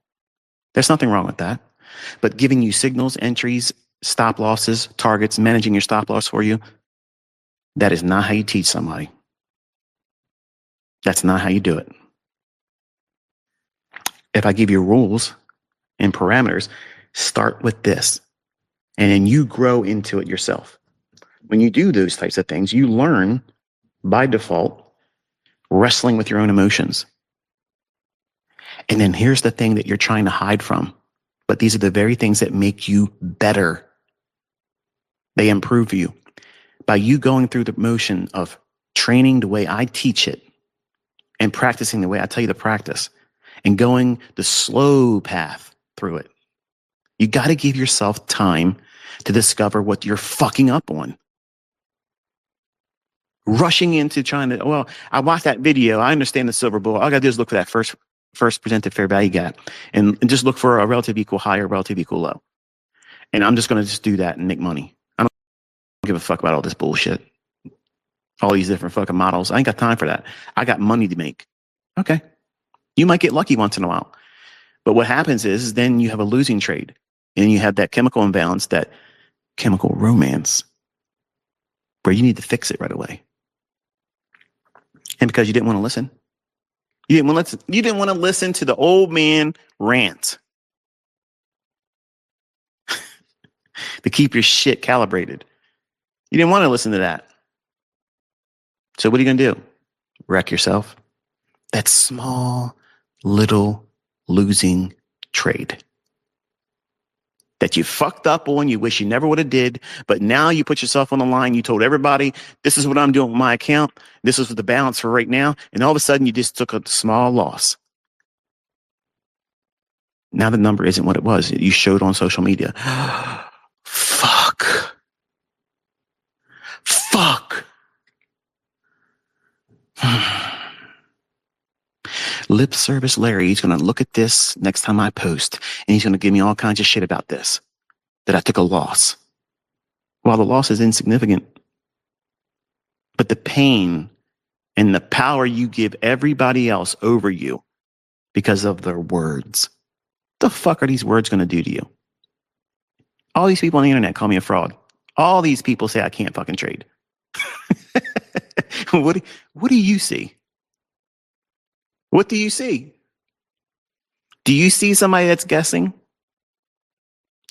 There's nothing wrong with that. But giving you signals, entries, stop losses, targets, managing your stop loss for you, that is not how you teach somebody. That's not how you do it. If I give you rules and parameters, start with this, and then you grow into it yourself. When you do those types of things, you learn by default wrestling with your own emotions. And then here's the thing that you're trying to hide from. But these are the very things that make you better. They improve you. By you going through the motion of training the way I teach it and practicing the way I tell you to practice and going the slow path through it, you got to give yourself time to discover what you're fucking up on. Rushing into trying to, well, I watched that video. I understand the silver bullet. All I got to do is look for that first presented fair value gap and just look for a relative equal high or relative equal low. And I'm just going to just do that and make money. I don't give a fuck about all this bullshit. All these different fucking models. I ain't got time for that. I got money to make. Okay. You might get lucky once in a while. But what happens is then you have a losing trade and you have that chemical imbalance, that chemical romance where you need to fix it right away. And because you didn't want to listen, you didn't want to listen to the old man rant to keep your shit calibrated. You didn't want to listen to that. So what are you going to do? Wreck yourself? That small, little losing trade that you fucked up on, you wish you never would have did, but now you put yourself on the line. You told everybody, this is what I'm doing with my account. This is the balance for right now. And all of a sudden you just took a small loss. Now the number isn't what it was. You showed on social media. Fuck. Lip service Larry, he's going to look at this next time I post, and he's going to give me all kinds of shit about this, that I took a loss. While the loss is insignificant, but the pain and the power you give everybody else over you because of their words. The fuck are these words going to do to you? All these people on the internet call me a fraud. All these people say I can't fucking trade. What do you see? What do you see? Do you see somebody that's guessing?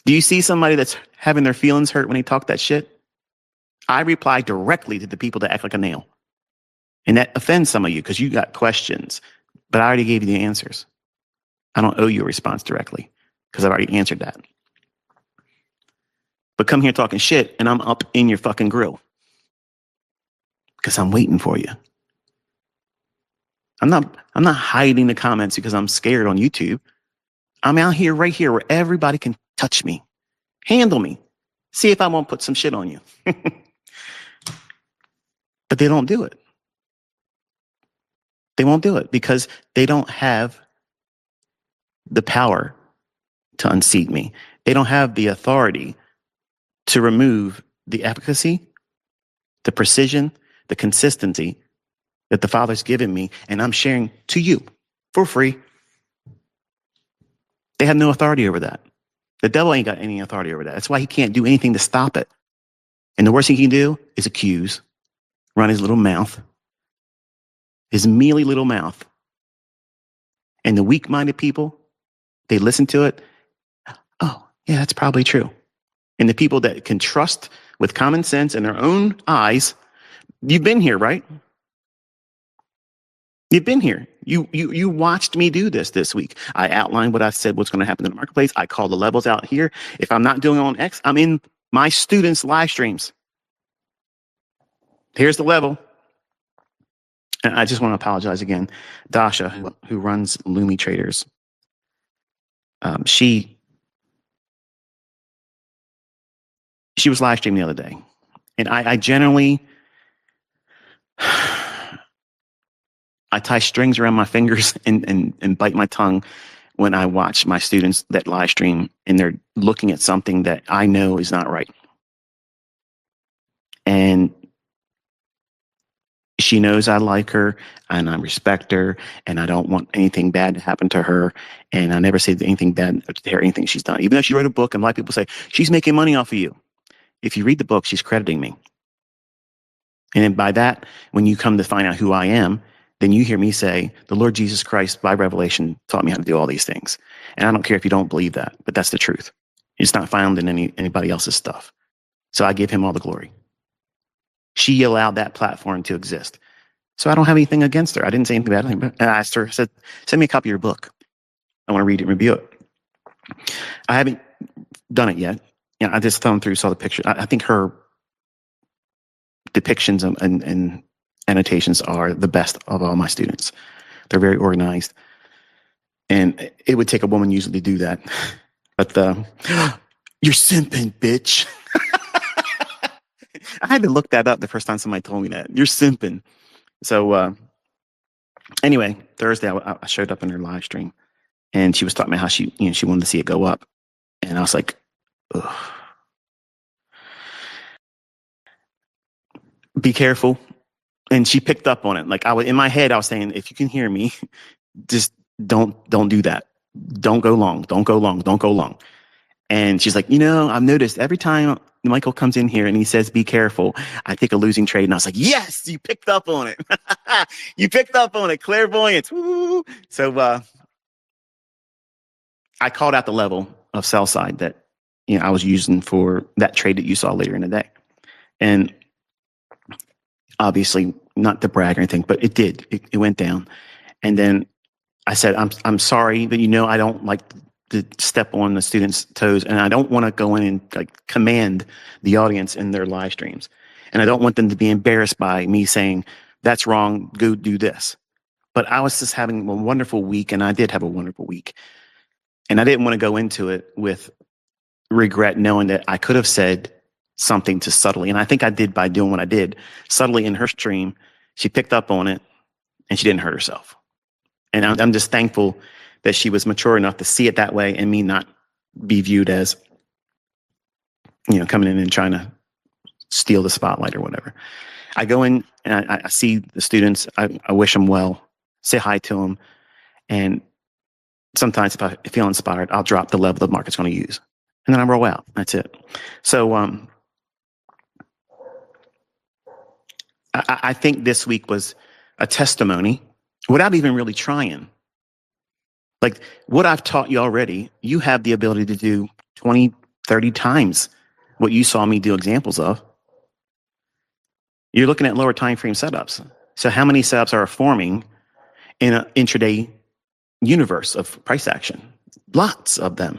Do you see somebody that's having their feelings hurt when they talk that shit? I reply directly to the people that act like a nail. And that offends some of you because you got questions, but I already gave you the answers. I don't owe you a response directly because I've already answered that. But come here talking shit and I'm up in your fucking grill because I'm waiting for you. I'm not hiding the comments because I'm scared on YouTube. I'm out here, right here, where everybody can touch me, handle me, see if I won't put some shit on you. But they don't do it. They won't do it because they don't have the power to unseat me. They don't have the authority to remove the efficacy, the precision, the consistency that the Father's given me, and I'm sharing to you for free. They have no authority over that. The devil ain't got any authority over that. That's why he can't do anything to stop it. And the worst thing he can do is accuse, run his little mouth, his mealy little mouth. And the weak-minded people, they listen to it. Oh, yeah, that's probably true. And the people that can trust with common sense and their own eyes, you've been here, right? You've been here. You watched me do this week. I outlined what I said, what's going to happen in the marketplace. I call the levels out here. If I'm not doing it on X, I'm in my students' live streams. Here's the level. And I just want to apologize again. Dasha, who runs Lumi Traders, she was live streaming the other day. And I generally, I tie strings around my fingers and bite my tongue when I watch my students that live stream and they're looking at something that I know is not right. And she knows I like her and I respect her and I don't want anything bad to happen to her. And I never say anything bad to her, anything she's done. Even though she wrote a book and a lot of people say, she's making money off of you. If you read the book, she's crediting me. And then by that, when you come to find out who I am, then you hear me say, the Lord Jesus Christ, by revelation, taught me how to do all these things. And I don't care if you don't believe that, but that's the truth. It's not found in anybody else's stuff. So I give him all the glory. She allowed that platform to exist. So I don't have anything against her. I didn't say anything bad. And I asked her, I said, send me a copy of your book. I want to read it and review it. I haven't done it yet. You know, I just thumbed through, saw the picture. I think her depictions and annotations are the best of all my students. They're very organized. And it would take a woman usually to do that. But you're simping, bitch. I had to look that up the first time somebody told me that. You're simping. So anyway, Thursday I showed up in her live stream and she was talking about how she wanted to see it go up. And I was like, ugh. Be careful. And she picked up on it. Like in my head, I was saying, if you can hear me, just don't do that. Don't go long. Don't go long. Don't go long. And she's like, I've noticed every time Michael comes in here and he says, be careful, I take a losing trade. And I was like, yes, you picked up on it. You picked up on it. Clairvoyance. Woo. So I called out the level of sell side that I was using for that trade that you saw later in the day. And obviously not to brag or anything, but it did. It went down. And then I said, I'm sorry, but I don't like to step on the students' toes, and I don't want to go in and command the audience in their live streams. And I don't want them to be embarrassed by me saying, that's wrong, go do this. But I was just having a wonderful week, and I did have a wonderful week. And I didn't want to go into it with regret, knowing that I could have said something to subtly, and I think I did by doing what I did, subtly in her stream. She picked up on it, and she didn't hurt herself. And I'm just thankful that she was mature enough to see it that way and me not be viewed as, coming in and trying to steal the spotlight or whatever. I go in and I see the students. I wish them well, say hi to them, and sometimes if I feel inspired, I'll drop the level the market's going to use, and then I roll out. That's it. So I think this week was a testimony without even really trying. Like what I've taught you already, you have the ability to do 20, 30 times what you saw me do examples of. You're looking at lower time frame setups. So how many setups are forming in an intraday universe of price action? Lots of them.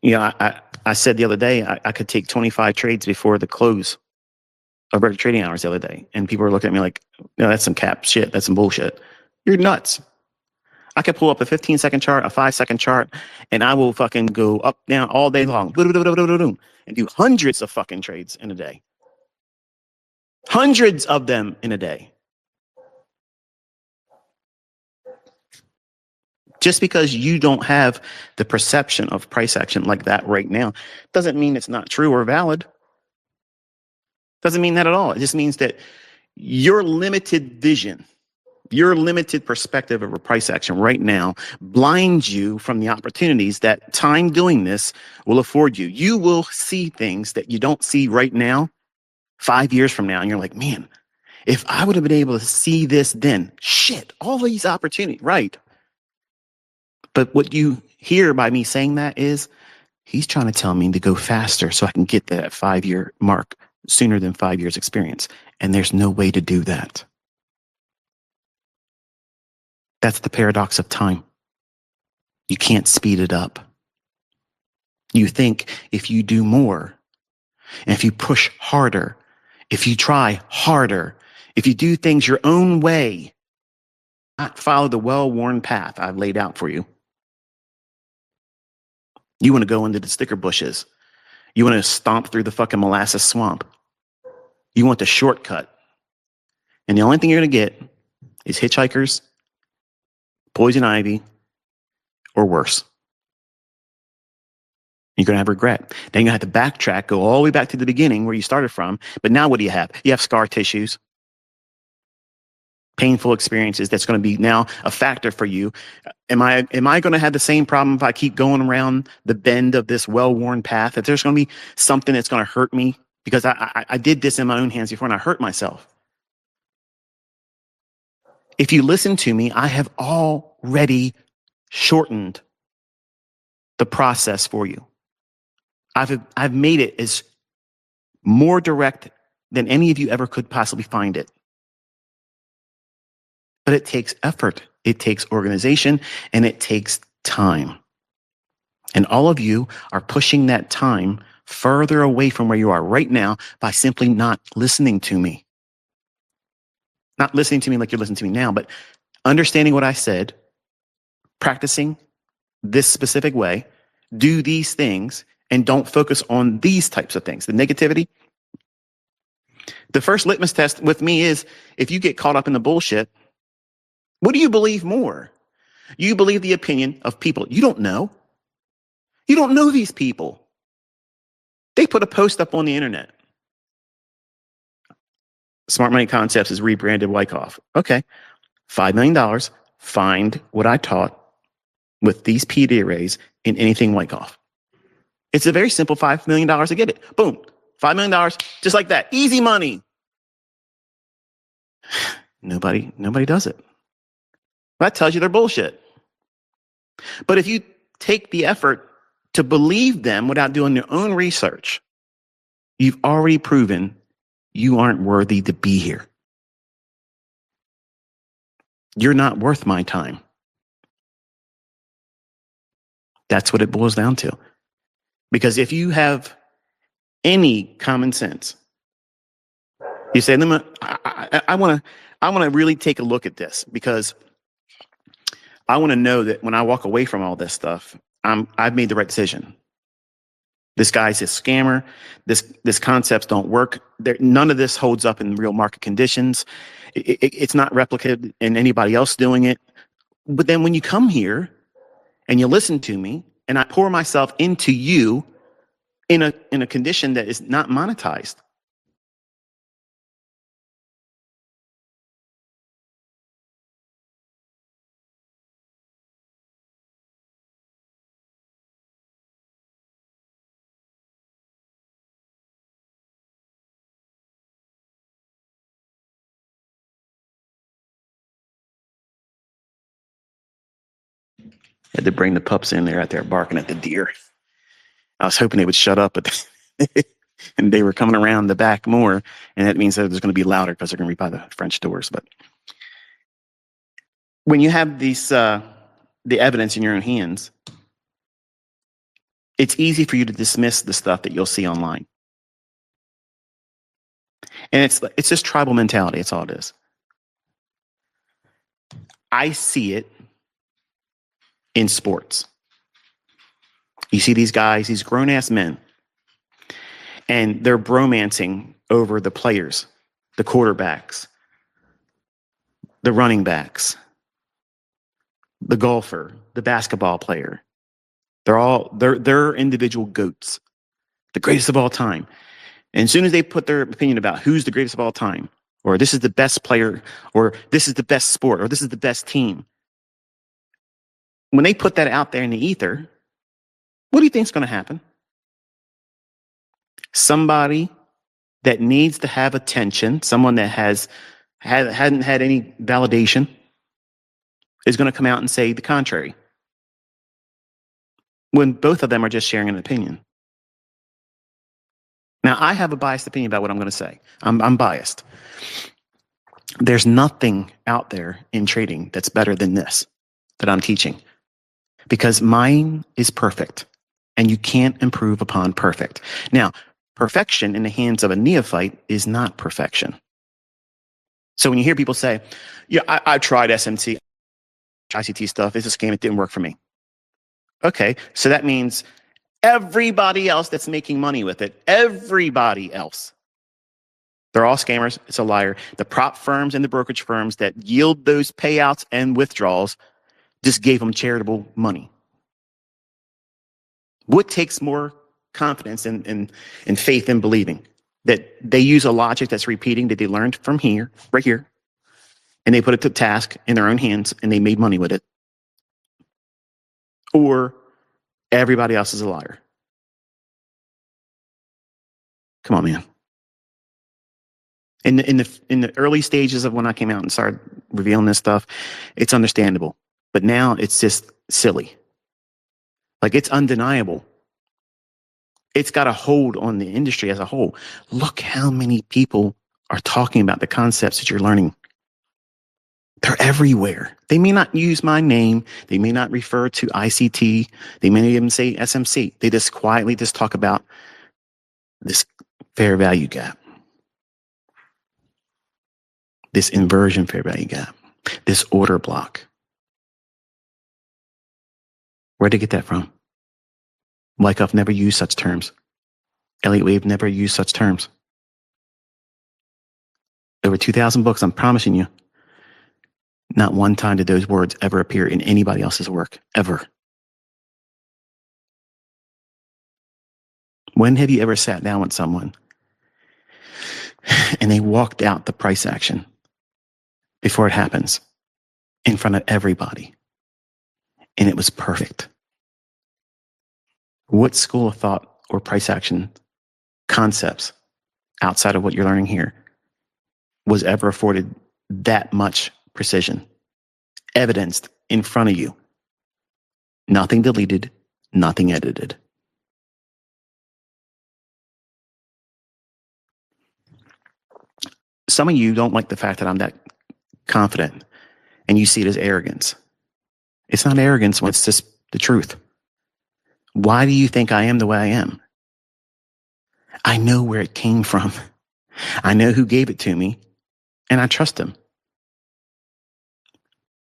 I said the other day, I could take 25 trades before the close of regular trading hours the other day. And people were looking at me like, no, that's some cap shit. That's some bullshit. You're nuts. I could pull up a 15-second chart, a 5-second chart, and I will fucking go up, down all day long, and do hundreds of fucking trades in a day. Hundreds of them in a day. Just because you don't have the perception of price action like that right now doesn't mean it's not true or valid. Doesn't mean that at all. It just means that your limited vision, your limited perspective of a price action right now blinds you from the opportunities that time doing this will afford you. You will see things that you don't see right now, 5 years from now, and you're like, man, if I would have been able to see this then, shit, all these opportunities, right? But what you hear by me saying that is he's trying to tell me to go faster so I can get that 5-year mark sooner than 5 years experience. And there's no way to do that. That's the paradox of time. You can't speed it up. You think if you do more, and if you push harder, if you try harder, if you do things your own way, not follow the well-worn path I've laid out for you. You want to go into the sticker bushes. You want to stomp through the fucking molasses swamp. You want the shortcut. And the only thing you're going to get is hitchhikers, poison ivy, or worse. You're going to have regret. Then you're going to have to backtrack, go all the way back to the beginning where you started from. But now what do you have? You have scar tissues, painful experiences that's going to be now a factor for you. Am I going to have the same problem if I keep going around the bend of this well-worn path? If there's going to be something that's going to hurt me because I did this in my own hands before and I hurt myself. If you listen to me, I have already shortened the process for you. I've made it as more direct than any of you ever could possibly find it. But it takes effort, it takes organization, and it takes time. And all of you are pushing that time further away from where you are right now by simply not listening to me. Not listening to me like you're listening to me now, but understanding what I said, practicing this specific way, do these things, and don't focus on these types of things. The negativity. The first litmus test with me is if you get caught up in the bullshit, what do you believe more? You believe the opinion of people you don't know. You don't know these people. They put a post up on the internet. Smart Money Concepts is rebranded Wyckoff. Okay, $5 million. Find what I taught with these PD arrays in anything Wyckoff. It's a very simple $5 million to get it. Boom, $5 million, just like that. Easy money. Nobody does it. That tells you they're bullshit. But if you take the effort to believe them without doing your own research, you've already proven you aren't worthy to be here. You're not worth my time. That's what it boils down to. Because if you have any common sense, you say, I want to really take a look at this because I want to know that when I walk away from all this stuff, I've made the right decision. This guy's a scammer. This concepts don't work. None of this holds up in real market conditions. It's not replicated in anybody else doing it. But then when you come here and you listen to me and I pour myself into you in a condition that is not monetized, Had to bring the pups in there out there barking at the deer. I was hoping they would shut up, but and they were coming around the back more, and that means that it's going to be louder because they're going to be by the French doors. But when you have these the evidence in your own hands, it's easy for you to dismiss the stuff that you'll see online. And it's just tribal mentality. It's all it is. I see it in sports. You see these guys, these grown-ass men, and they're bromancing over the players, the quarterbacks, the running backs, the golfer, the basketball player. They're individual goats, the greatest of all time. And as soon as they put their opinion about who's the greatest of all time, or this is the best player, or this is the best sport, or this is the best team, when they put that out there in the ether, what do you think is going to happen? Somebody that needs to have attention, someone that hadn't had any validation, is going to come out and say the contrary, when both of them are just sharing an opinion. Now, I have a biased opinion about what I'm going to say. I'm biased. There's nothing out there in trading that's better than this that I'm teaching, because mine is perfect, and you can't improve upon perfect. Now, perfection in the hands of a neophyte is not perfection. So when you hear people say, yeah, I tried SMT, ICT stuff, it's a scam, it didn't work for me. Okay, so that means everybody else that's making money with it, everybody else, they're all scammers. It's a liar. The prop firms and the brokerage firms that yield those payouts and withdrawals just gave them charitable money. What takes more confidence and faith in believing that they use a logic that's repeating that they learned from here, right here, and they put it to task in their own hands and they made money with it? Or everybody else is a liar? Come on, man. In the early stages of when I came out and started revealing this stuff, it's understandable. But now it's just silly. Like, it's undeniable. It's got a hold on the industry as a whole. Look how many people are talking about the concepts that you're learning. They're everywhere. They may not use my name. They may not refer to ICT. They may not even say SMC. They just quietly just talk about this fair value gap, this inversion fair value gap, this order block. Where'd they get that from? Wyckoff never used such terms. Elliott Wave never used such terms. Over 2,000 books, I'm promising you, not one time did those words ever appear in anybody else's work, ever. When have you ever sat down with someone and they walked out the price action before it happens in front of everybody, and it was perfect? What school of thought or price action concepts outside of what you're learning here was ever afforded that much precision, evidenced in front of you? Nothing deleted, nothing edited. Some of you don't like the fact that I'm that confident, and you see it as arrogance. It's not arrogance when it's just the truth. Why do you think I am the way I am? I know where it came from. I know who gave it to me, and I trust him.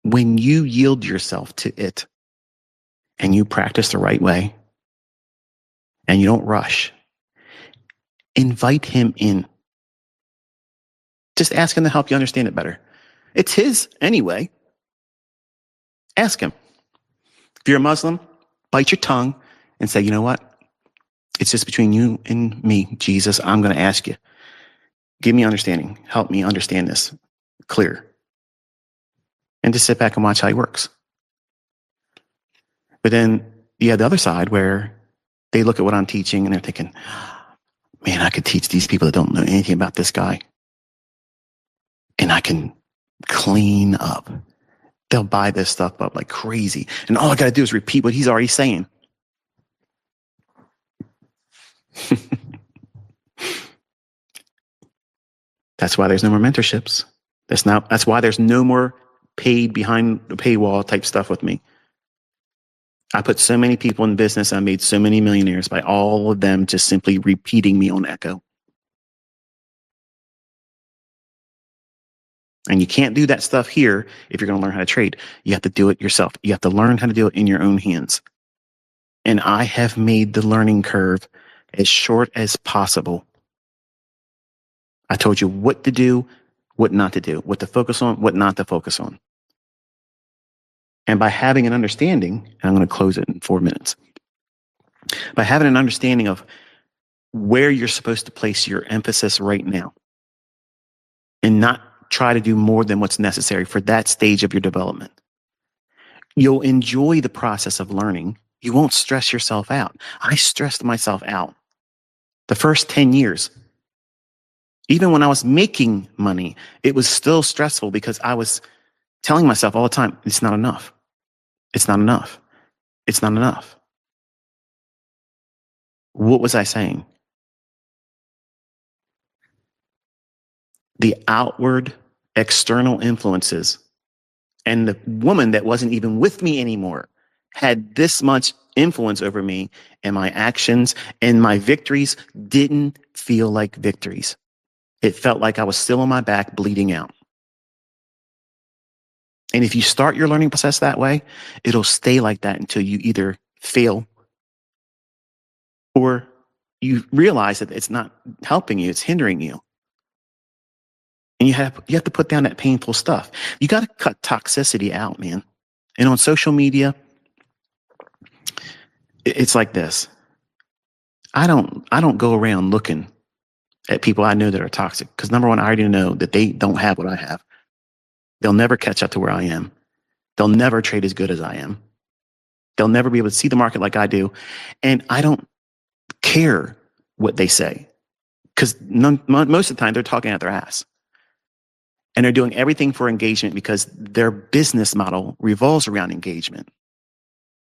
When you yield yourself to it and you practice the right way and you don't rush, invite him in. Just ask him to help you understand it better. It's his anyway. Ask him. If you're a Muslim, bite your tongue and say, you know what? It's just between you and me, Jesus. I'm going to ask you. Give me understanding. Help me understand this clear. And just sit back and watch how he works. But then you have the other side where they look at what I'm teaching and they're thinking, man, I could teach these people that don't know anything about this guy. And I can clean up They'll buy this stuff up like crazy. And all I got to do is repeat what he's already saying. That's why there's no more mentorships. That's why there's no more paid behind the paywall type stuff with me. I put so many people in business. I made so many millionaires by all of them just simply repeating me on Echo. And you can't do that stuff here if you're going to learn how to trade. You have to do it yourself. You have to learn how to do it in your own hands. And I have made the learning curve as short as possible. I told you what to do, what not to do, what to focus on, what not to focus on. And by having an understanding, and I'm going to close it in 4 minutes, by having an understanding of where you're supposed to place your emphasis right now and not try to do more than what's necessary for that stage of your development, you'll enjoy the process of learning. You won't stress yourself out. I stressed myself out the first 10 years. Even when I was making money, it was still stressful because I was telling myself all the time, it's not enough. It's not enough. It's not enough. What was I saying? The outward external influences and the woman that wasn't even with me anymore had this much influence over me, and my actions and my victories didn't feel like victories. It felt like I was still on my back bleeding out. And if you start your learning process that way, it'll stay like that until you either fail or you realize that it's not helping you, it's hindering you. And you have to put down that painful stuff. You got to cut toxicity out, man. And on social media, it's like this. I don't go around looking at people I know that are toxic because number one, I already know that they don't have what I have. They'll never catch up to where I am. They'll never trade as good as I am. They'll never be able to see the market like I do. And I don't care what they say because most of the time they're talking out their ass. And they're doing everything for engagement because their business model revolves around engagement.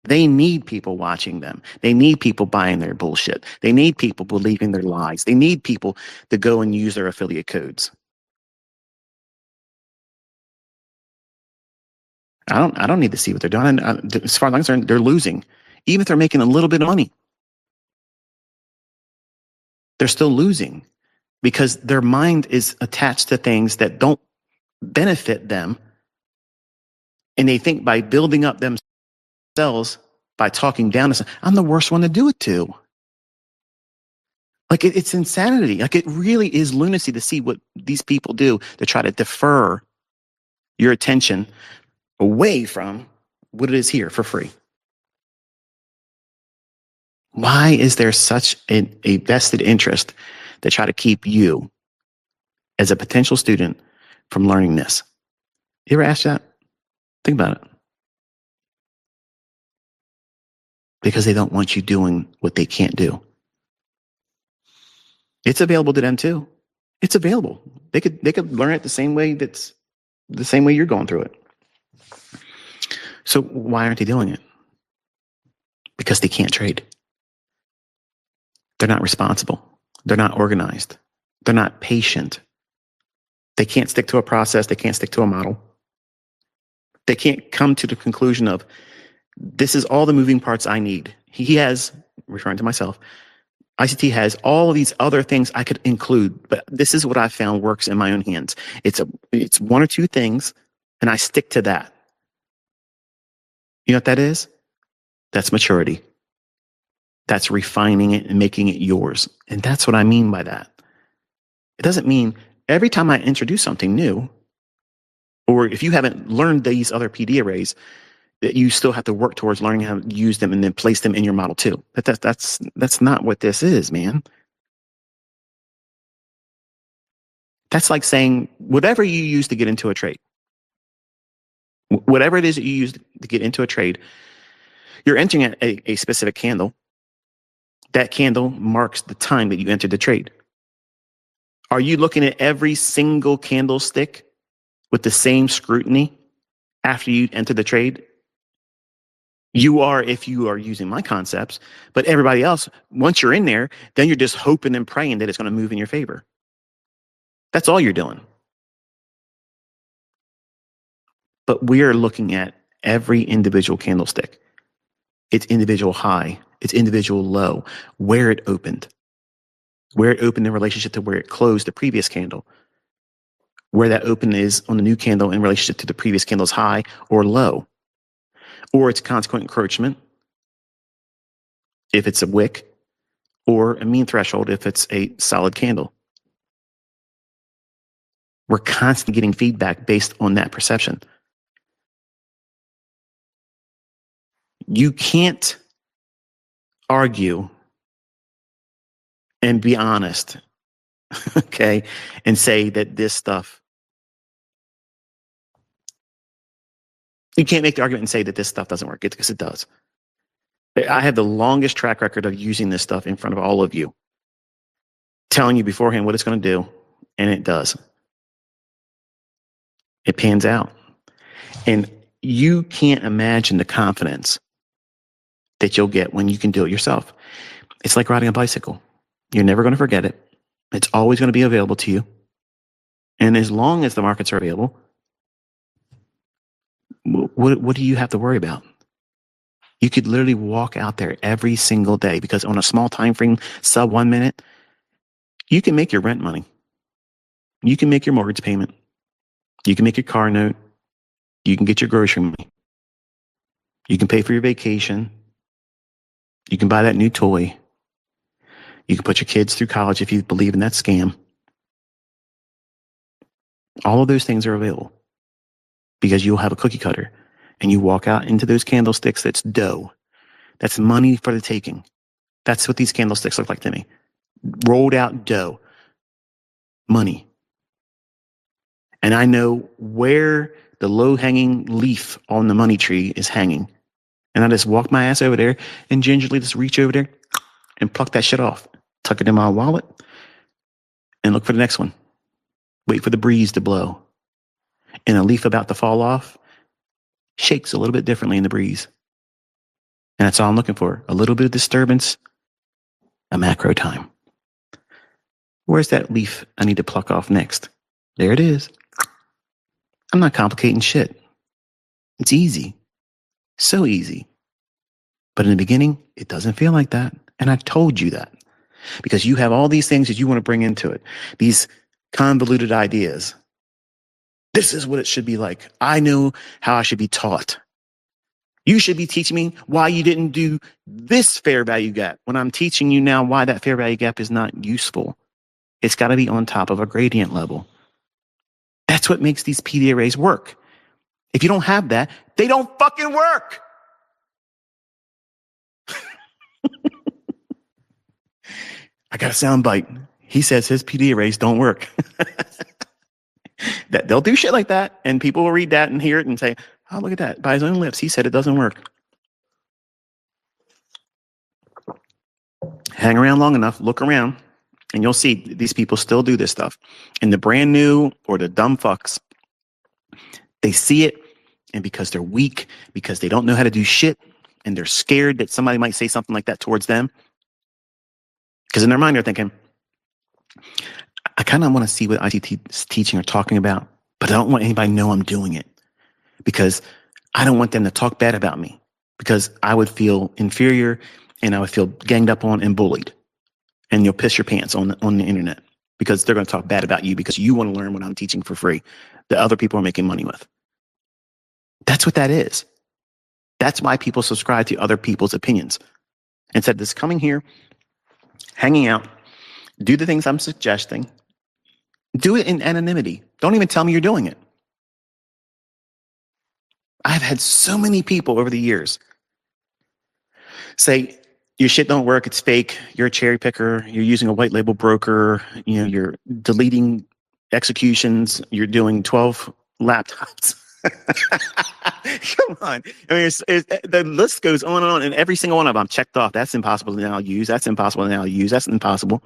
They need people watching them. They need people buying their bullshit. They need people believing their lies. They need people to go and use their affiliate codes. I don't need to see what they're doing. As far as I'm concerned, they're losing. Even if they're making a little bit of money, they're still losing because their mind is attached to things that don't benefit them. And they think by building up themselves, by talking down to someone, I'm the worst one to do it to. Like it's insanity. Like it really is lunacy to see what these people do to try to defer your attention away from what it is here for free. Why is there such a vested interest to try to keep you as a potential student from learning this? You ever asked that? Think about it. Because they don't want you doing what they can't do. It's available to them too. It's available. They could learn it the same way you're going through it. So why aren't they doing it? Because they can't trade. They're not responsible. They're not organized. They're not patient. They can't stick to a process. They can't stick to a model. They can't come to the conclusion of, this is all the moving parts I need. He has, referring to myself, ICT has all of these other things I could include, but this is what I found works in my own hands. It's one or two things, and I stick to that. You know what that is? That's maturity. That's refining it and making it yours. And that's what I mean by that. It doesn't mean every time I introduce something new, or if you haven't learned these other PD arrays, that you still have to work towards learning how to use them and then place them in your model too. That's not what this is, man. That's like saying whatever you use to get into a trade, whatever it is that you use to get into a trade, you're entering a specific candle. That candle marks the time that you entered the trade. Are you looking at every single candlestick with the same scrutiny after you enter the trade. You are, if you are using my concepts, but everybody else, once you're in there, then you're just hoping and praying that it's going to move in your favor. That's all you're doing. But we are looking at every individual candlestick, its individual high, its individual low, where it opened in relationship to where it closed the previous candle, where that open is on the new candle in relationship to the previous candle's high or low, or its consequent encroachment, if it's a wick, or a mean threshold, if it's a solid candle. We're constantly getting feedback based on that perception. You can't argue and be honest, okay, and say that this stuff, you can't make the argument and say that this stuff doesn't work, because it does. I have the longest track record of using this stuff in front of all of you, telling you beforehand what it's going to do, and it does. It pans out. And you can't imagine the confidence that you'll get when you can do it yourself. It's like riding a bicycle. You're never going to forget it. It's always going to be available to you. And as long as the markets are available, what do you have to worry about? You could literally walk out there every single day, because on a small time frame, sub 1 minute, you can make your rent money. You can make your mortgage payment. You can make your car note. You can get your grocery money. You can pay for your vacation. You can buy that new toy. You can put your kids through college if you believe in that scam. All of those things are available because you'll have a cookie cutter and you walk out into those candlesticks. That's dough. That's money for the taking. That's what these candlesticks look like to me. Rolled out dough. Money. And I know where the low-hanging leaf on the money tree is hanging. And I just walk my ass over there and gingerly just reach over there and pluck that shit off. Tuck it in my wallet and look for the next one. Wait for the breeze to blow. And a leaf about to fall off shakes a little bit differently in the breeze. And that's all I'm looking for. A little bit of disturbance, a macro time. Where's that leaf I need to pluck off next? There it is. I'm not complicating shit. It's easy. So easy. But in the beginning, it doesn't feel like that. And I told you that. Because you have all these things that you want to bring into it. These convoluted ideas. This is what it should be like. I know how I should be taught. You should be teaching me why you didn't do this fair value gap when I'm teaching you now why that fair value gap is not useful. It's got to be on top of a gradient level. That's what makes these PD arrays work. If you don't have that, they don't fucking work. I got a sound bite. He says his PD arrays don't work. That they'll do shit like that, and people will read that and hear it and say, "Oh, look at that! By his own lips, he said it doesn't work." Hang around long enough, look around, and you'll see these people still do this stuff. And the brand new or the dumb fucks, they see it, and because they're weak, because they don't know how to do shit, and they're scared that somebody might say something like that towards them, because in their mind they're thinking, I kind of want to see what ICT is teaching or talking about, but I don't want anybody to know I'm doing it because I don't want them to talk bad about me because I would feel inferior and I would feel ganged up on and bullied. And you'll piss your pants on the internet because they're going to talk bad about you because you want to learn what I'm teaching for free that other people are making money with. That's what that is. That's why people subscribe to other people's opinions. Instead of just coming here, hanging out, do the things I'm suggesting, do it in anonymity. Don't even tell me you're doing it. I've had so many people over the years say, your shit don't work, it's fake, you're a cherry picker, you're using a white label broker, you're deleting executions, you're doing 12 laptops. Come on. I mean, the list goes on and on, and every single one of them I'm checked off. That's impossible to now use. That's impossible to now use. That's impossible.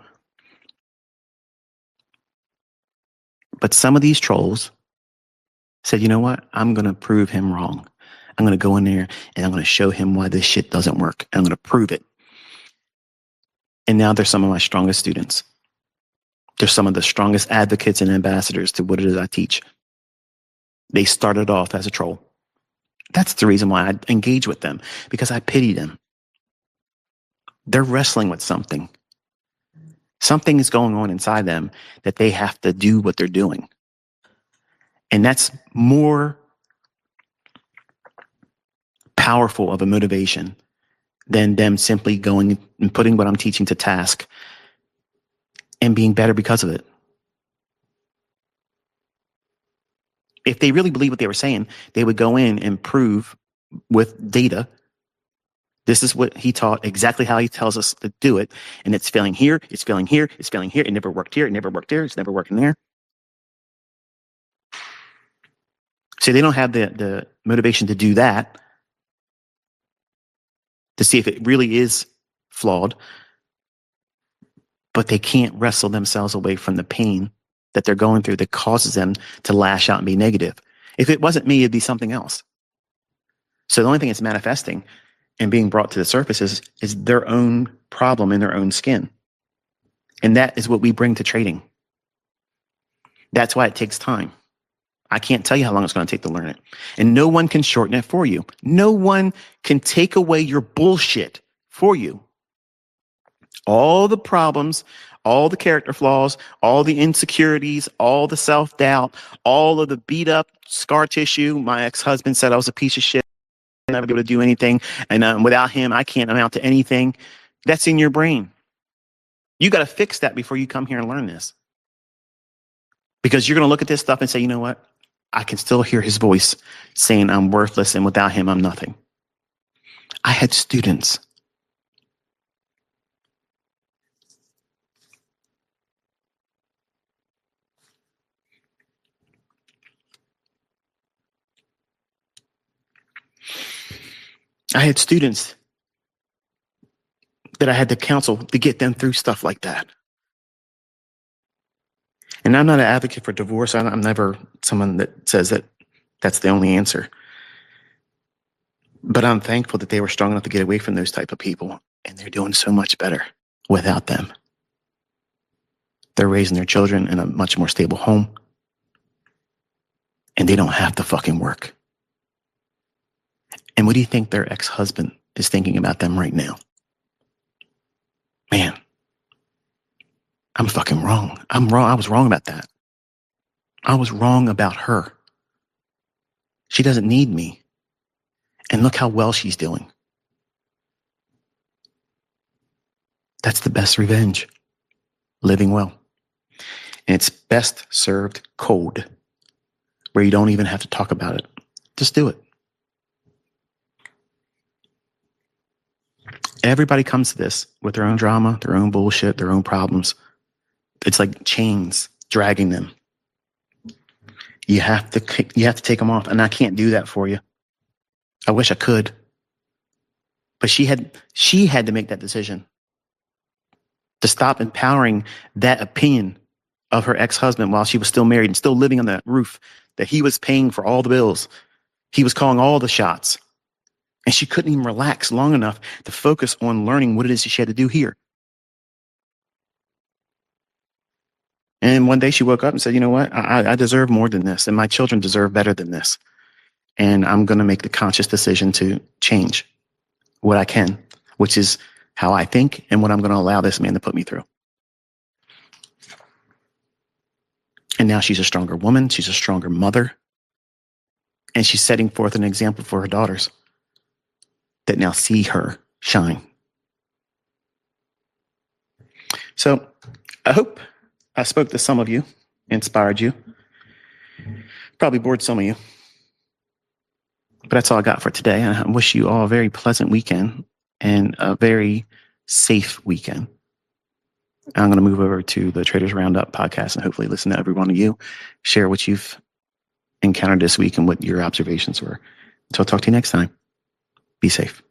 But some of these trolls Said, you know what? I'm going to prove him wrong. I'm going to go in there and I'm going to show him why this shit doesn't work. I'm going to prove it. And now they're some of my strongest students. They're some of the strongest advocates and ambassadors to what it is I teach. They started off as a troll. That's the reason why I engage with them, because I pity them. They're wrestling with something. Something is going on inside them that they have to do what they're doing. And that's more powerful of a motivation than them simply going and putting what I'm teaching to task and being better because of it. If they really believe what they were saying, they would go in and prove with data, this is what he taught, exactly how he tells us to do it. And it's failing here, it's failing here, it's failing here. It never worked here, it never worked there, it's never working there. So they don't have the motivation to do that, to see if it really is flawed, but they can't wrestle themselves away from the pain that they're going through that causes them to lash out and be negative. If it wasn't me, it'd be something else. So the only thing that's manifesting and being brought to the surface is their own problem in their own skin. And that is what we bring to trading. That's why it takes time. I can't tell you how long it's going to take to learn it. And no one can shorten it for you. No one can take away your bullshit for you. All the problems, all the character flaws, all the insecurities, all the self-doubt, all of the beat up scar tissue. My ex-husband said I was a piece of shit. I'm never be able to do anything. And without him, I can't amount to anything. That's in your brain. You got to fix that before you come here and learn this. Because you're going to look at this stuff and say, you know what? I can still hear his voice saying I'm worthless and without him, I'm nothing. I had students. I had students that I had to counsel to get them through stuff like that. And I'm not an advocate for divorce. I'm never someone that says that that's the only answer. But I'm thankful that they were strong enough to get away from those type of people. And they're doing so much better without them. They're raising their children in a much more stable home. And they don't have to fucking work. And what do you think their ex-husband is thinking about them right now? Man, I'm fucking wrong. I'm wrong. I was wrong about that. I was wrong about her. She doesn't need me. And look how well she's doing. That's the best revenge. Living well. And it's best served cold, where you don't even have to talk about it. Just do it. Everybody comes to this with their own drama, their own bullshit, their own problems. It's like chains dragging them. You have to take them off, and I can't do that for you. I wish I could. But she had to make that decision to stop empowering that opinion of her ex-husband while she was still married and still living on that roof, that he was paying for all the bills. He was calling all the shots. And she couldn't even relax long enough to focus on learning what it is she had to do here. And one day she woke up and said, you know what? I deserve more than this. And my children deserve better than this. And I'm going to make the conscious decision to change what I can, which is how I think and what I'm going to allow this man to put me through. And now she's a stronger woman. She's a stronger mother. And she's setting forth an example for her daughters that now see her shine. So I hope I spoke to some of you, inspired you, probably bored some of you. But that's all I got for today. And I wish you all a very pleasant weekend and a very safe weekend. I'm going to move over to the Traders Roundup podcast and hopefully listen to every one of you, share what you've encountered this week and what your observations were. So I'll talk to you next time. Be safe.